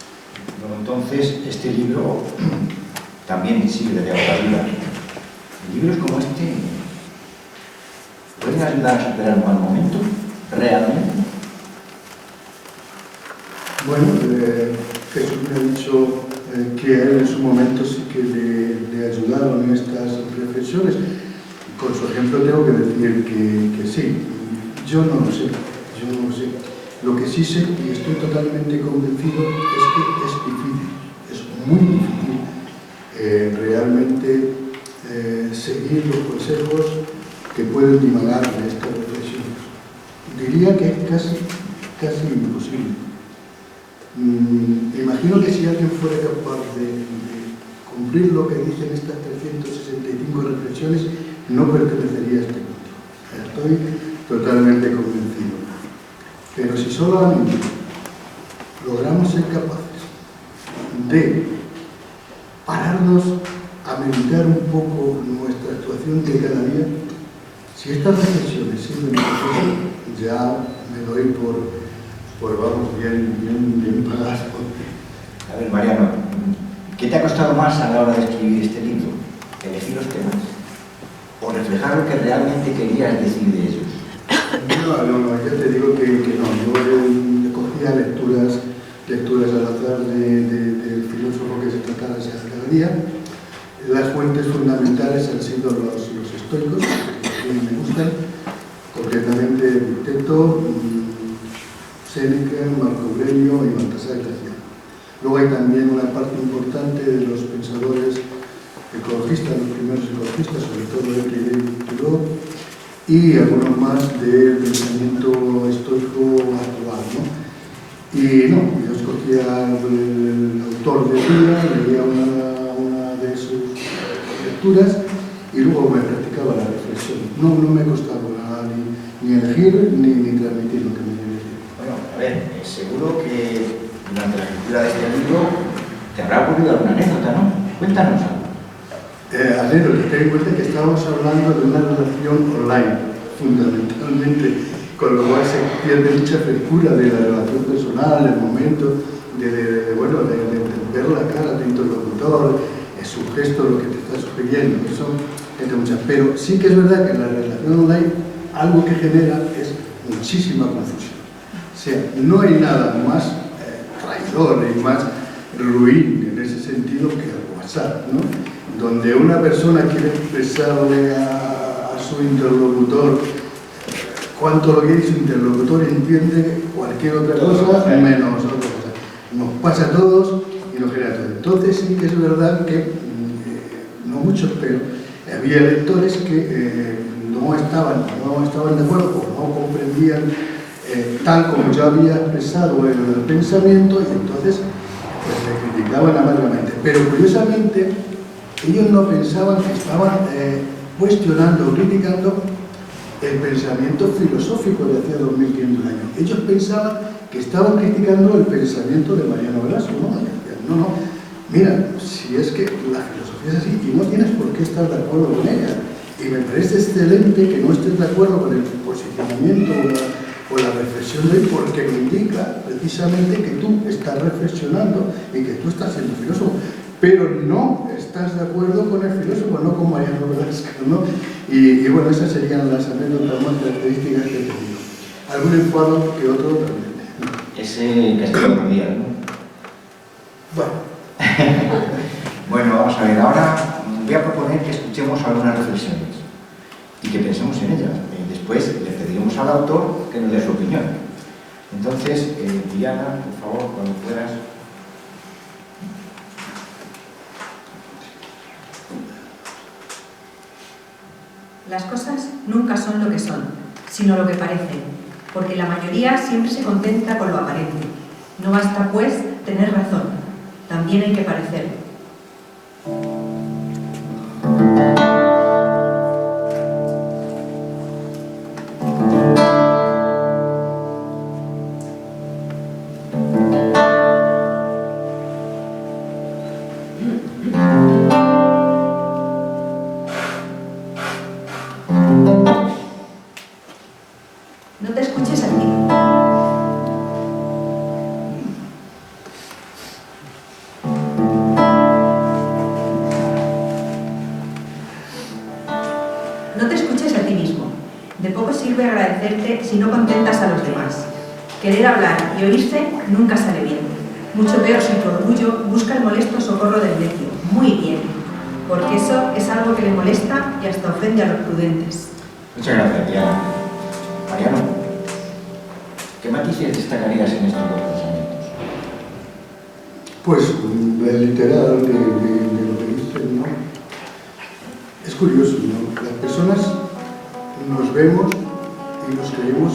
Bueno, entonces, este libro también sirve de ayuda. Libros como este pueden ayudar a superar un mal momento, realmente. Bueno, Jesús me ha dicho que a él en su momento sí que le ayudaron en estas reflexiones. Con su ejemplo tengo que decir que sí. Yo no lo sé. Lo que sí sé, y estoy totalmente convencido, es que es difícil, es muy difícil realmente seguir los consejos que pueden divagar de estas reflexiones. Diría que es casi imposible. Imagino que si alguien fuera capaz de cumplir lo que dicen estas 365 reflexiones, no pertenecería a este mundo. Estoy totalmente convencido. Pero si solamente logramos ser capaces de pararnos a meditar un poco nuestra actuación de cada día, si estas reflexiones sirven para eso, ya me doy por vamos, bien pagado. A ver, Mariano, ¿qué te ha costado más a la hora de escribir este libro? ¿Elegir los temas? ¿O reflejar lo que realmente querías decir de ellos? No, ya te digo que no. Yo cogía lecturas al azar del filósofo que se tratara cada día. Las fuentes fundamentales han sido los estoicos, que me gustan, concretamente Epicteto, Séneca, Marco Aurelio y Baltasar Gracián. Luego hay también una parte importante de los pensadores ecologistas, los primeros ecologistas, sobre todo David Thoreau, y algunos más del pensamiento estoico actual, ¿no? Y no, yo escogía el autor del día, leía una de sus lecturas y luego me practicaba la reflexión. No me costaba nada ni elegir ni transmitir lo que me quería decir. Bueno, a ver, seguro que durante la escritura de este libro te habrá ocurrido alguna anécdota, ¿no? Cuéntanos algo. Anécdota, ten en cuenta que estábamos hablando de una relación online, fundamentalmente, con lo cual se pierde mucha frescura de la relación personal, el momento de ver la cara de tu interlocutor, su gesto, lo que te está sugiriendo, eso entre muchas. Pero sí que es verdad que en la relación online algo que genera es muchísima confusión. O sea, no hay nada más traidor y más ruin en ese sentido que el WhatsApp, ¿no? Donde una persona quiere expresarle a su interlocutor cuánto lo quiere y su interlocutor entiende cualquier otra cosa menos otra cosa. Nos pasa a todos y nos genera todo. Entonces sí que es verdad que, no muchos, pero había lectores que no estaban de acuerdo o no comprendían tal como yo había expresado el pensamiento y entonces pues, le criticaban amargamente. Pero curiosamente ellos no pensaban que estaban cuestionando o criticando el pensamiento filosófico de hace 2500 años. Ellos pensaban que estaban criticando el pensamiento de Mariano Velasco, ¿no? No, mira, si es que la filosofía es así y no tienes por qué estar de acuerdo con ella. Y me parece excelente que no estés de acuerdo con el posicionamiento o la reflexión de él, porque me indica precisamente que tú estás reflexionando y que tú estás siendo filósofo. Pero no estás de acuerdo con el filósofo, no con Mariano Velasco, ¿no? Y bueno, esas serían las anécdotas más características que he tenido. Algún enfado que otro también. Ese castigo cordial, ¿no? Bueno. Bueno, vamos a ver, ahora voy a proponer que escuchemos algunas reflexiones y que pensemos en ellas. Después le pediremos al autor que nos dé su opinión. Entonces, Diana, por favor, cuando puedas. Las cosas nunca son lo que son, sino lo que parecen, porque la mayoría siempre se contenta con lo aparente. No basta, pues, tener razón, también hay que parecer. escuches a ti. No te escuches a ti mismo. De poco sirve agradecerte si no contentas a los demás. Querer hablar y oírse nunca sale bien. Mucho peor si tu orgullo busca el molesto socorro del necio. Muy bien, porque eso es algo que le molesta y hasta ofende a los prudentes. Muchas gracias, Mariano. Mariano, ¿qué matices destacarías en estos dos pensamientos? Pues el literal de lo que dicen, ¿no? Es curioso, ¿no? Las personas nos vemos y nos creemos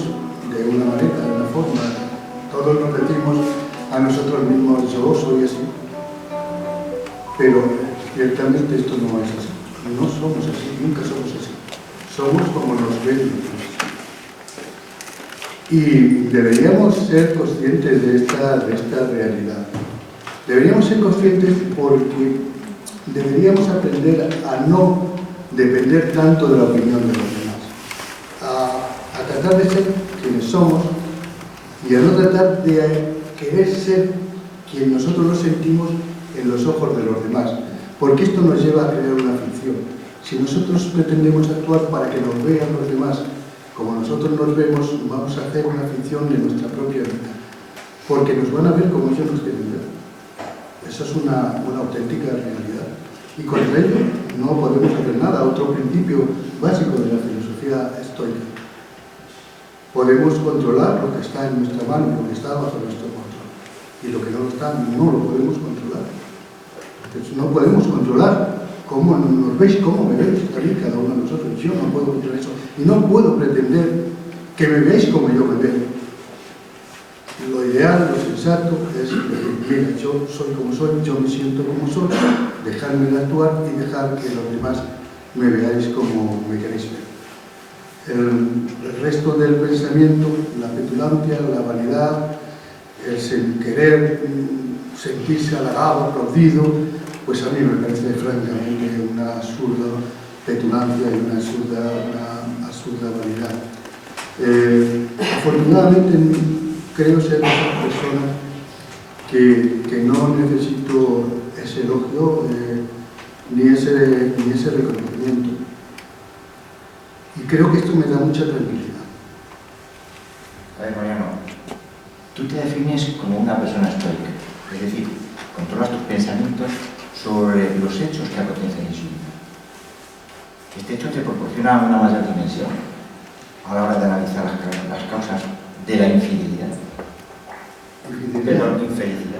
de una manera, de una forma. Todos nos decimos a nosotros mismos, yo soy así. Pero ciertamente esto no es así. No somos así, nunca somos así. Somos como nos ven los demás. Y deberíamos ser conscientes de esta realidad. Deberíamos ser conscientes porque deberíamos aprender a no depender tanto de la opinión de los demás. A tratar de ser quienes somos y a no tratar de querer ser quien nosotros nos sentimos en los ojos de los demás. Porque esto nos lleva a crear una ficción. Si nosotros pretendemos actuar para que nos vean los demás como nosotros nos vemos, vamos a hacer una ficción de nuestra propia vida. Porque nos van a ver como ellos nos quieren ver. Esa es una auténtica realidad. Y contra ello no podemos hacer nada. Otro principio básico de la filosofía estoica. Podemos controlar lo que está en nuestra mano, lo que está bajo nuestro control. Y lo que no está, no lo podemos controlar. Entonces, no podemos controlar cómo nos veis, cómo me veis, también cada uno de nosotros. Yo no puedo controlar eso. Y no puedo pretender que me veáis como yo me veo. Lo ideal, lo sensato es decir, mira, yo soy como soy, yo me siento como soy, dejarme de actuar y dejar que los demás me veáis como me queréis ver. El resto del pensamiento, la petulancia, la vanidad, el querer sentirse halagado, aplaudido, pues a mí me parece francamente una absurda petulancia y una absurda vanidad. Afortunadamente creo ser una persona que no necesito ese elogio ni ese reconocimiento. Y creo que esto me da mucha tranquilidad. A ver, Mariano, tú te defines como una persona estoica, es decir, controlas tus pensamientos sobre los hechos que acontecen en su vida. Este hecho te proporciona una mayor dimensión a la hora de analizar las causas de la infidelidad. Perdón, infelicidad.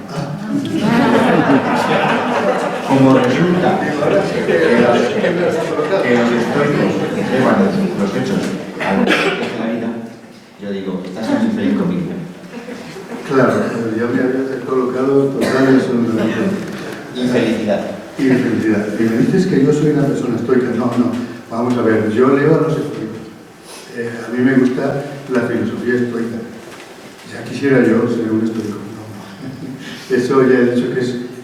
Como resulta que los estoicos llevan los hechos a lo que es la vida, yo digo, estás muy infeliz conmigo. Claro, yo me había colocado total en su Infelicidad. infelicidad. Y me dices que yo soy una persona estoica. No, vamos a ver, yo leo a los estoicos. A mí me gusta la filosofía estoica. Ya quisiera yo ser un estoico. No. Eso ya he dicho que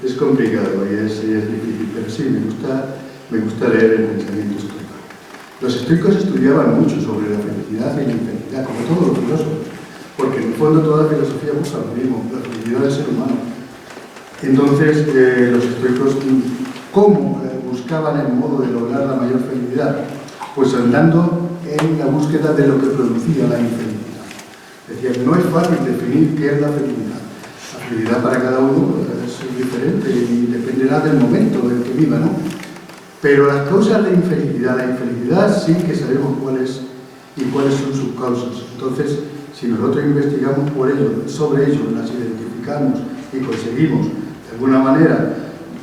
es complicado y es difícil, pero sí, me gusta leer el pensamiento estoico. Los estoicos estudiaban mucho sobre la felicidad y la infelicidad, como todos los filósofos, porque en el fondo toda la filosofía busca lo mismo, la felicidad del ser humano. Entonces, los estoicos, ¿cómo buscaban el modo de lograr la mayor felicidad? Pues andando en la búsqueda de lo que producía la infelicidad. Decían, no es fácil definir qué es la felicidad. La felicidad para cada uno es diferente y dependerá del momento en que viva, ¿no? Pero las causas de infelicidad, la infelicidad sí que sabemos cuáles y cuáles son sus causas. Entonces, si nosotros investigamos sobre ello, las identificamos y conseguimos de alguna manera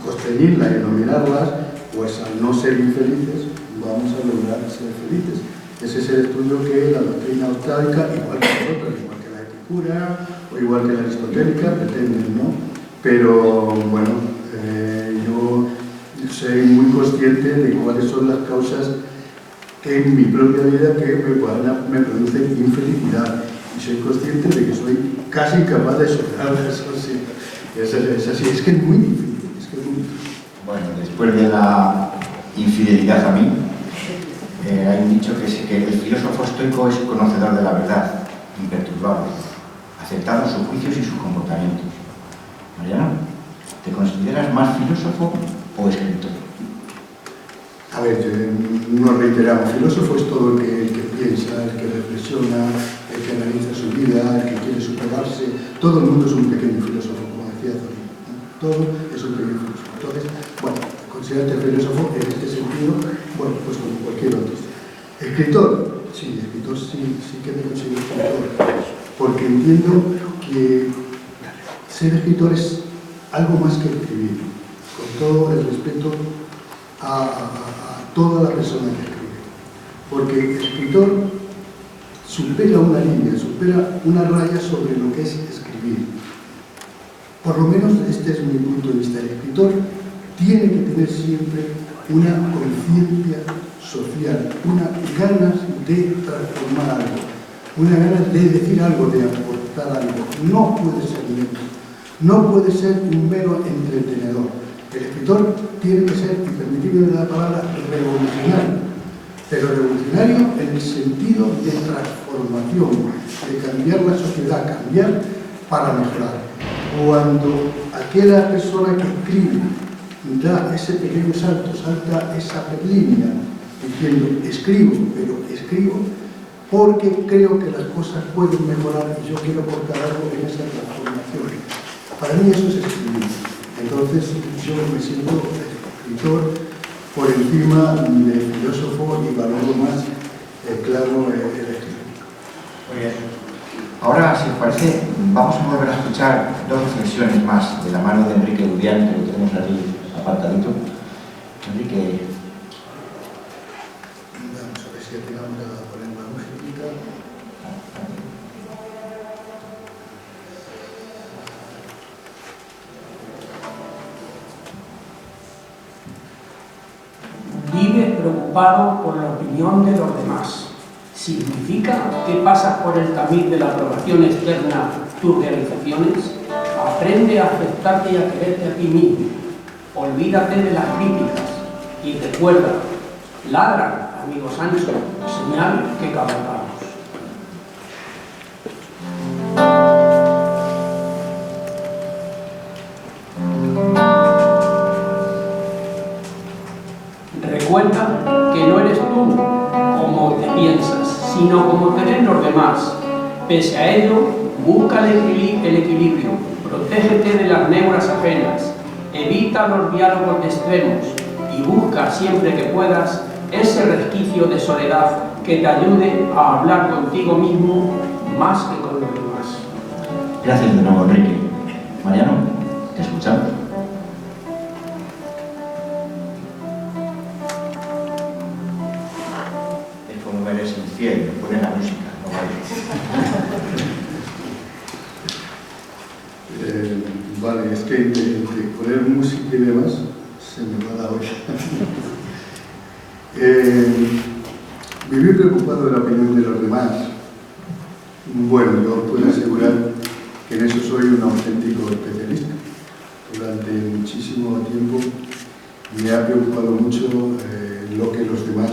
constreñirlas y dominarlas, pues al no ser infelices vamos a lograr ser felices. Ese es el estudio que la doctrina estoica, igual que nosotros, igual que la epicúrea o igual que la aristotélica, pretenden, ¿no? Pero bueno, yo soy muy consciente de cuáles son las causas en mi propia vida que me producen infelicidad. Y soy consciente de que soy casi incapaz de superar eso. Sí. Es así, es que es muy difícil. Bueno, después de la infidelidad a mí, hay un dicho que el filósofo estoico es conocedor de la verdad, aceptando sus juicios y sus comportamientos. Mariano, ¿te consideras más filósofo o escritor? A ver, nos reiteramos, filósofo es todo el que piensa, el que reflexiona, el que analiza su vida, el que quiere superarse. Todo el mundo es un pequeño filósofo, como decía Zorrilla, ¿no? Todo es un pequeño filósofo. Entonces, bueno, considerarte filósofo en este sentido, bueno, pues como cualquier otro. Escritor, sí que me considero escritor, porque entiendo que ser escritor es algo más que escribir, con todo el respeto a toda la persona que escribe. Porque el escritor supera una línea, supera una raya sobre lo que es escribir. Por lo menos este es mi punto de vista. El escritor tiene que tener siempre una conciencia social, unas ganas de transformar algo, una ganas de decir algo, de aportar algo. No puede ser neutro, no puede ser un mero entretenedor. El escritor tiene que ser, y permitidme la palabra, revolucionario, pero revolucionario en el sentido de transformación, de cambiar la sociedad, cambiar para mejorar. Cuando aquella persona que escribe da ese pequeño salto, salta esa línea, diciendo escribo, pero escribo porque creo que las cosas pueden mejorar y yo quiero aportar algo en esa transformación. Para mí eso es escribir. Entonces yo me siento escritor por encima de filósofo y valoro más, claro, el escritor. Muy bien. Ahora, si os parece, vamos a volver a escuchar dos reflexiones más de la mano de Enrique Ludián, que lo tenemos aquí apartadito. Enrique. Vamos a ver si atinamos a poner una musiquita. Vive preocupado por la opinión de los demás. ¿Significa que pasas por el tamiz de la aprobación externa tus realizaciones? Aprende a aceptarte y a quererte a ti mismo. Olvídate de las críticas y recuerda, ladra, amigo Sancho, señal que cabalgamos. Recuerda que no eres tú como te piensas, sino como te ven los demás. Pese a ello, busca el equilibrio, protégete de las neuras ajenas, evita los diálogos de extremos y busca siempre que puedas ese resquicio de soledad que te ayude a hablar contigo mismo más que con los demás. Gracias de nuevo, Enrique. Mariano, te escuchamos. Es como eres infiel, me pone la música, no vale. Vale, es que entre poner música y demás se me va la olla. Vivir preocupado de la opinión de los demás. Bueno, yo puedo asegurar que en eso soy un auténtico especialista. Durante muchísimo tiempo me ha preocupado mucho lo que los demás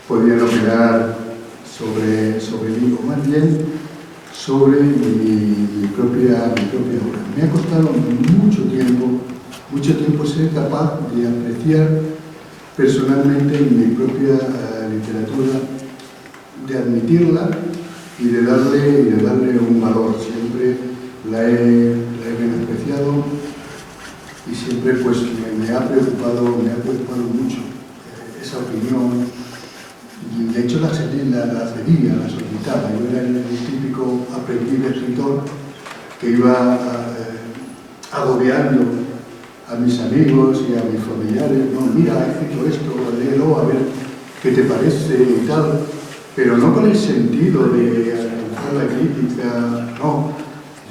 podían opinar sobre mí, o más bien sobre mi propia obra. Me ha costado mucho tiempo ser capaz de apreciar personalmente mi propia literatura, de admitirla y de darle un valor. Siempre la he menospreciado y siempre pues me ha preocupado mucho esa opinión. Y de hecho la pedía, la solicitaba. Yo era el típico aprendiz de escritor que iba agobiando a mis amigos y a mis familiares. No, mira, he escrito esto, léelo, a ver qué te parece y tal. Pero no con el sentido de alcanzar la crítica, no.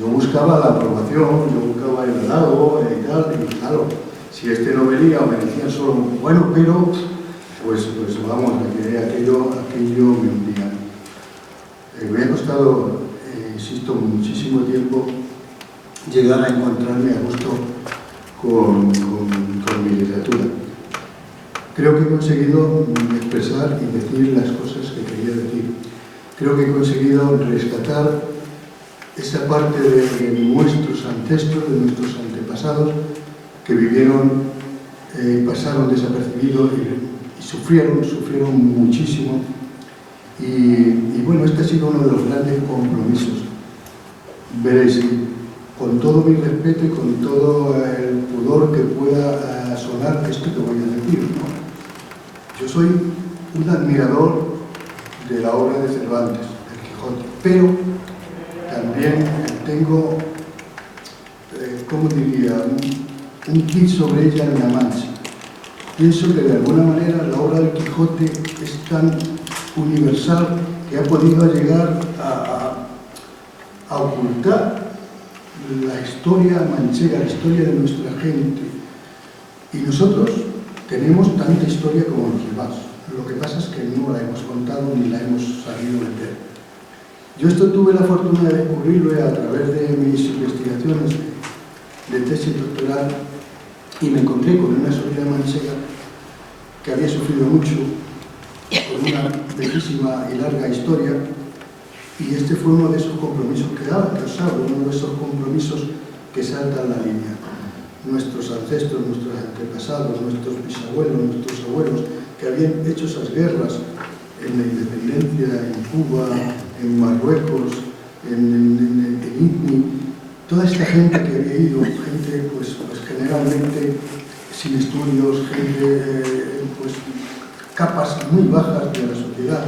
Yo buscaba la aprobación, yo buscaba el halago y tal, y claro, si este no venía o me decían solo, bueno, pero, pues vamos, aquello me hundía. Me ha costado, insisto, muchísimo tiempo llegar a encontrarme a gusto con mi literatura. Creo que he conseguido expresar y decir las cosas que quería decir. Creo que he conseguido rescatar esa parte de nuestros ancestros, de nuestros antepasados, que vivieron y pasaron desapercibidos y sufrieron muchísimo. Y bueno, este ha sido uno de los grandes compromisos. Veréis, con todo mi respeto y con todo el pudor que pueda sonar esto que voy a decir, ¿no? Yo soy un admirador de la obra de Cervantes, del Quijote, pero también tengo, ¿cómo diría?, un kit sobre ella en La Mancha. Pienso que de alguna manera la obra del Quijote es tan universal que ha podido llegar a ocultar la historia manchega, la historia de nuestra gente. Y nosotros tenemos tanta historia como los demás. Lo que pasa es que no la hemos contado ni la hemos sabido meter. Yo esto tuve la fortuna de descubrirlo a través de mis investigaciones de tesis doctoral y me encontré con una sociedad manchega que había sufrido mucho, con una bellísima y larga historia, y este fue uno de esos compromisos que os hablo, uno de esos compromisos que saltan la línea. Nuestros ancestros, nuestros antepasados, nuestros bisabuelos, nuestros abuelos, que habían hecho esas guerras en la independencia, en Cuba, en Marruecos, en ITNI, toda esta gente que había ido, gente pues generalmente sin estudios, gente pues capas muy bajas de la sociedad.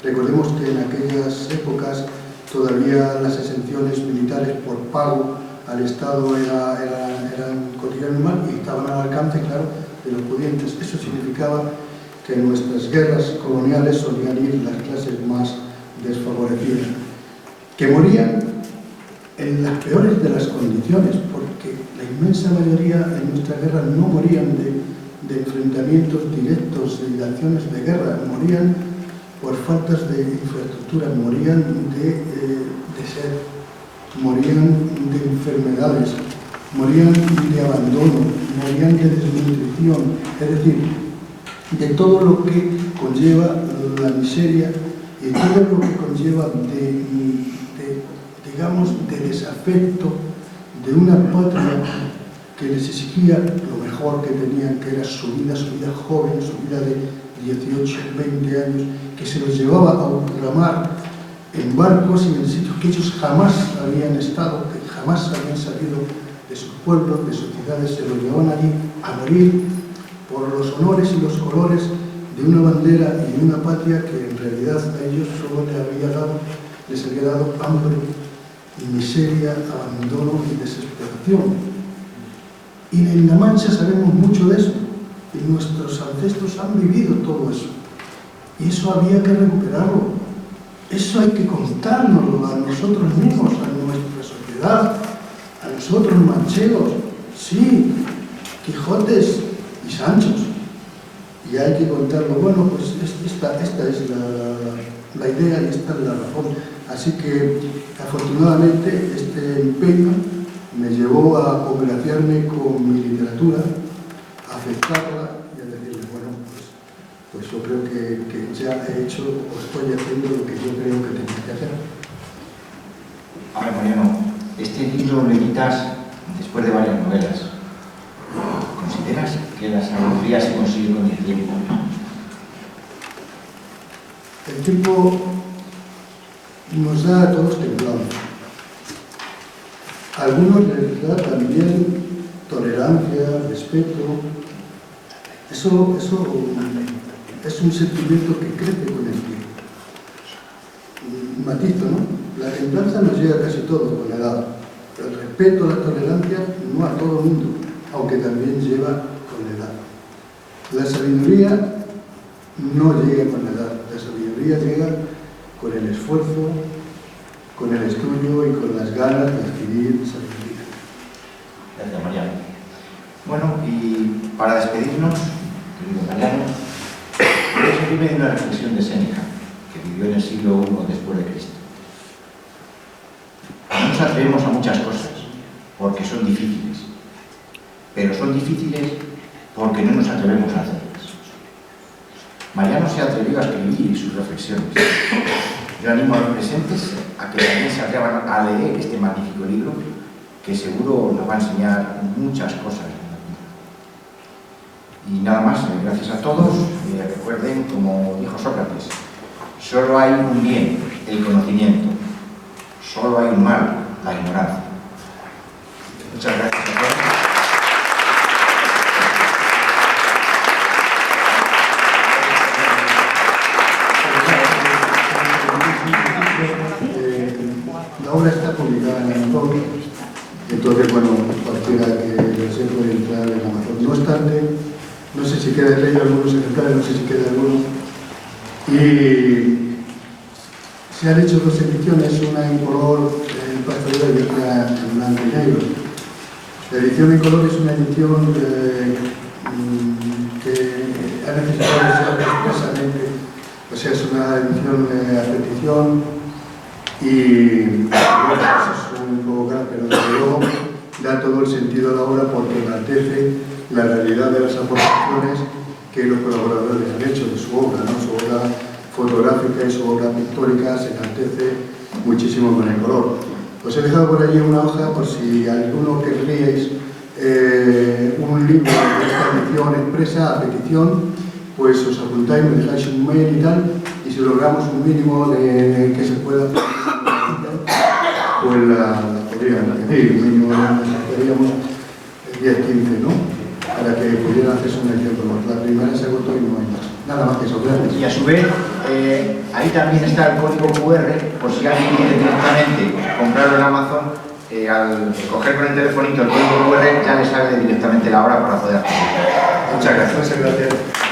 Recordemos que en aquellas épocas todavía las exenciones militares por pago al Estado eran cotidiano normal y estaban al alcance, claro, de los pudientes. Eso significaba que en nuestras guerras coloniales solían ir las clases más desfavorecidas, que morían en las peores de las condiciones, porque la inmensa mayoría en nuestras guerras no morían de enfrentamientos directos y de acciones de guerra, morían por faltas de infraestructura, morían de sed, morían de enfermedades, morían de abandono, morían de desnutrición, es decir, de todo lo que conlleva la miseria y todo lo que conlleva digamos, de desafecto de una patria que les exigía lo mejor que tenían, que era su vida joven, su vida de 18, 20 años, que se los llevaba a ultramar en barcos y en sitios que ellos jamás habían estado, que jamás habían salido de sus pueblos, de sus ciudades, se los llevaban allí a morir por los honores y los colores de una bandera y de una patria que en realidad a ellos solo les había dado hambre y miseria, abandono y desesperación. Y en La Mancha sabemos mucho de eso, y nuestros ancestros han vivido todo eso. Y eso había que recuperarlo. Eso hay que contárnoslo a nosotros mismos, a nuestra sociedad, a nosotros manchegos. Sí, Quijotes y Sanchos. Y hay que contarlo. Bueno, pues esta es la idea y esta es la razón. Así que, afortunadamente, este empeño me llevó a congraciarme con mi literatura, a aceptarla y a decirle, bueno, pues yo creo que ya he hecho o estoy haciendo lo que yo creo que tenía que hacer. A ver, Mariano, este libro lo editas después de varias novelas. ¿Consideras que la sabiduría se consigue con el tiempo? El tiempo nos da a todos templanza. A algunos les da también tolerancia, respeto. Eso es un sentimiento que crece con el tiempo. Matizo, ¿no? La templanza nos llega casi todo con la edad. El respeto, la tolerancia, no a todo el mundo, aunque también lleva con la edad. La sabiduría no llega con la edad. La sabiduría llega con el esfuerzo, con el estudio y con las ganas de adquirir sabiduría. Gracias, Mariano. Bueno, y para despedirnos, querido Mariano, voy a seguirme de una reflexión de Séneca, que vivió en el siglo I después de Cristo. No nos atrevemos a muchas cosas, porque son difíciles, pero son difíciles porque no nos atrevemos a hacerlas. Mariano se atrevió a escribir sus reflexiones, Yo animo a los presentes a que también se atrevan a leer este magnífico libro, que seguro nos va a enseñar muchas cosas en la vida. Y nada más, gracias a todos. Recuerden, como dijo Sócrates, solo hay un bien, el conocimiento. Solo hay un mal, la ignorancia. Muchas gracias a todos. La obra está publicada en Amazon, entonces, bueno, cualquiera que desee puede entrar en Amazon. No obstante, no sé si queda leído algunos ejemplares, no sé si queda alguno. Y se han hecho dos ediciones, una en color en pastelero y otra en blanco y negro. La edición en color es una edición que ha necesitado ser expresamente, o sea, es una edición a petición. Y bueno, es un poco caro, pero desde luego da todo el sentido a la obra porque enaltece la realidad de las aportaciones que los colaboradores han hecho de su obra, ¿no? Su obra fotográfica y su obra pictórica se enaltece muchísimo con el color. Os he dejado por allí una hoja por si alguno querríais un libro de esta edición expresa a petición, pues os apuntáis, me dejáis un mail y tal, y si logramos un mínimo de que se pueda pues la podríamos pedir, un mínimo necesitaríamos 10-15, ¿no? Para que pudieran hacerse un ejemplo. La primera se agotó y no hay más. Nada más que eso, gracias. Y a su vez, ahí también está el código QR, por si alguien quiere directamente comprarlo en Amazon, al coger con el telefonito el código QR ya le sale directamente la hora para poder hacerlo. Muchas gracias. Muchas gracias.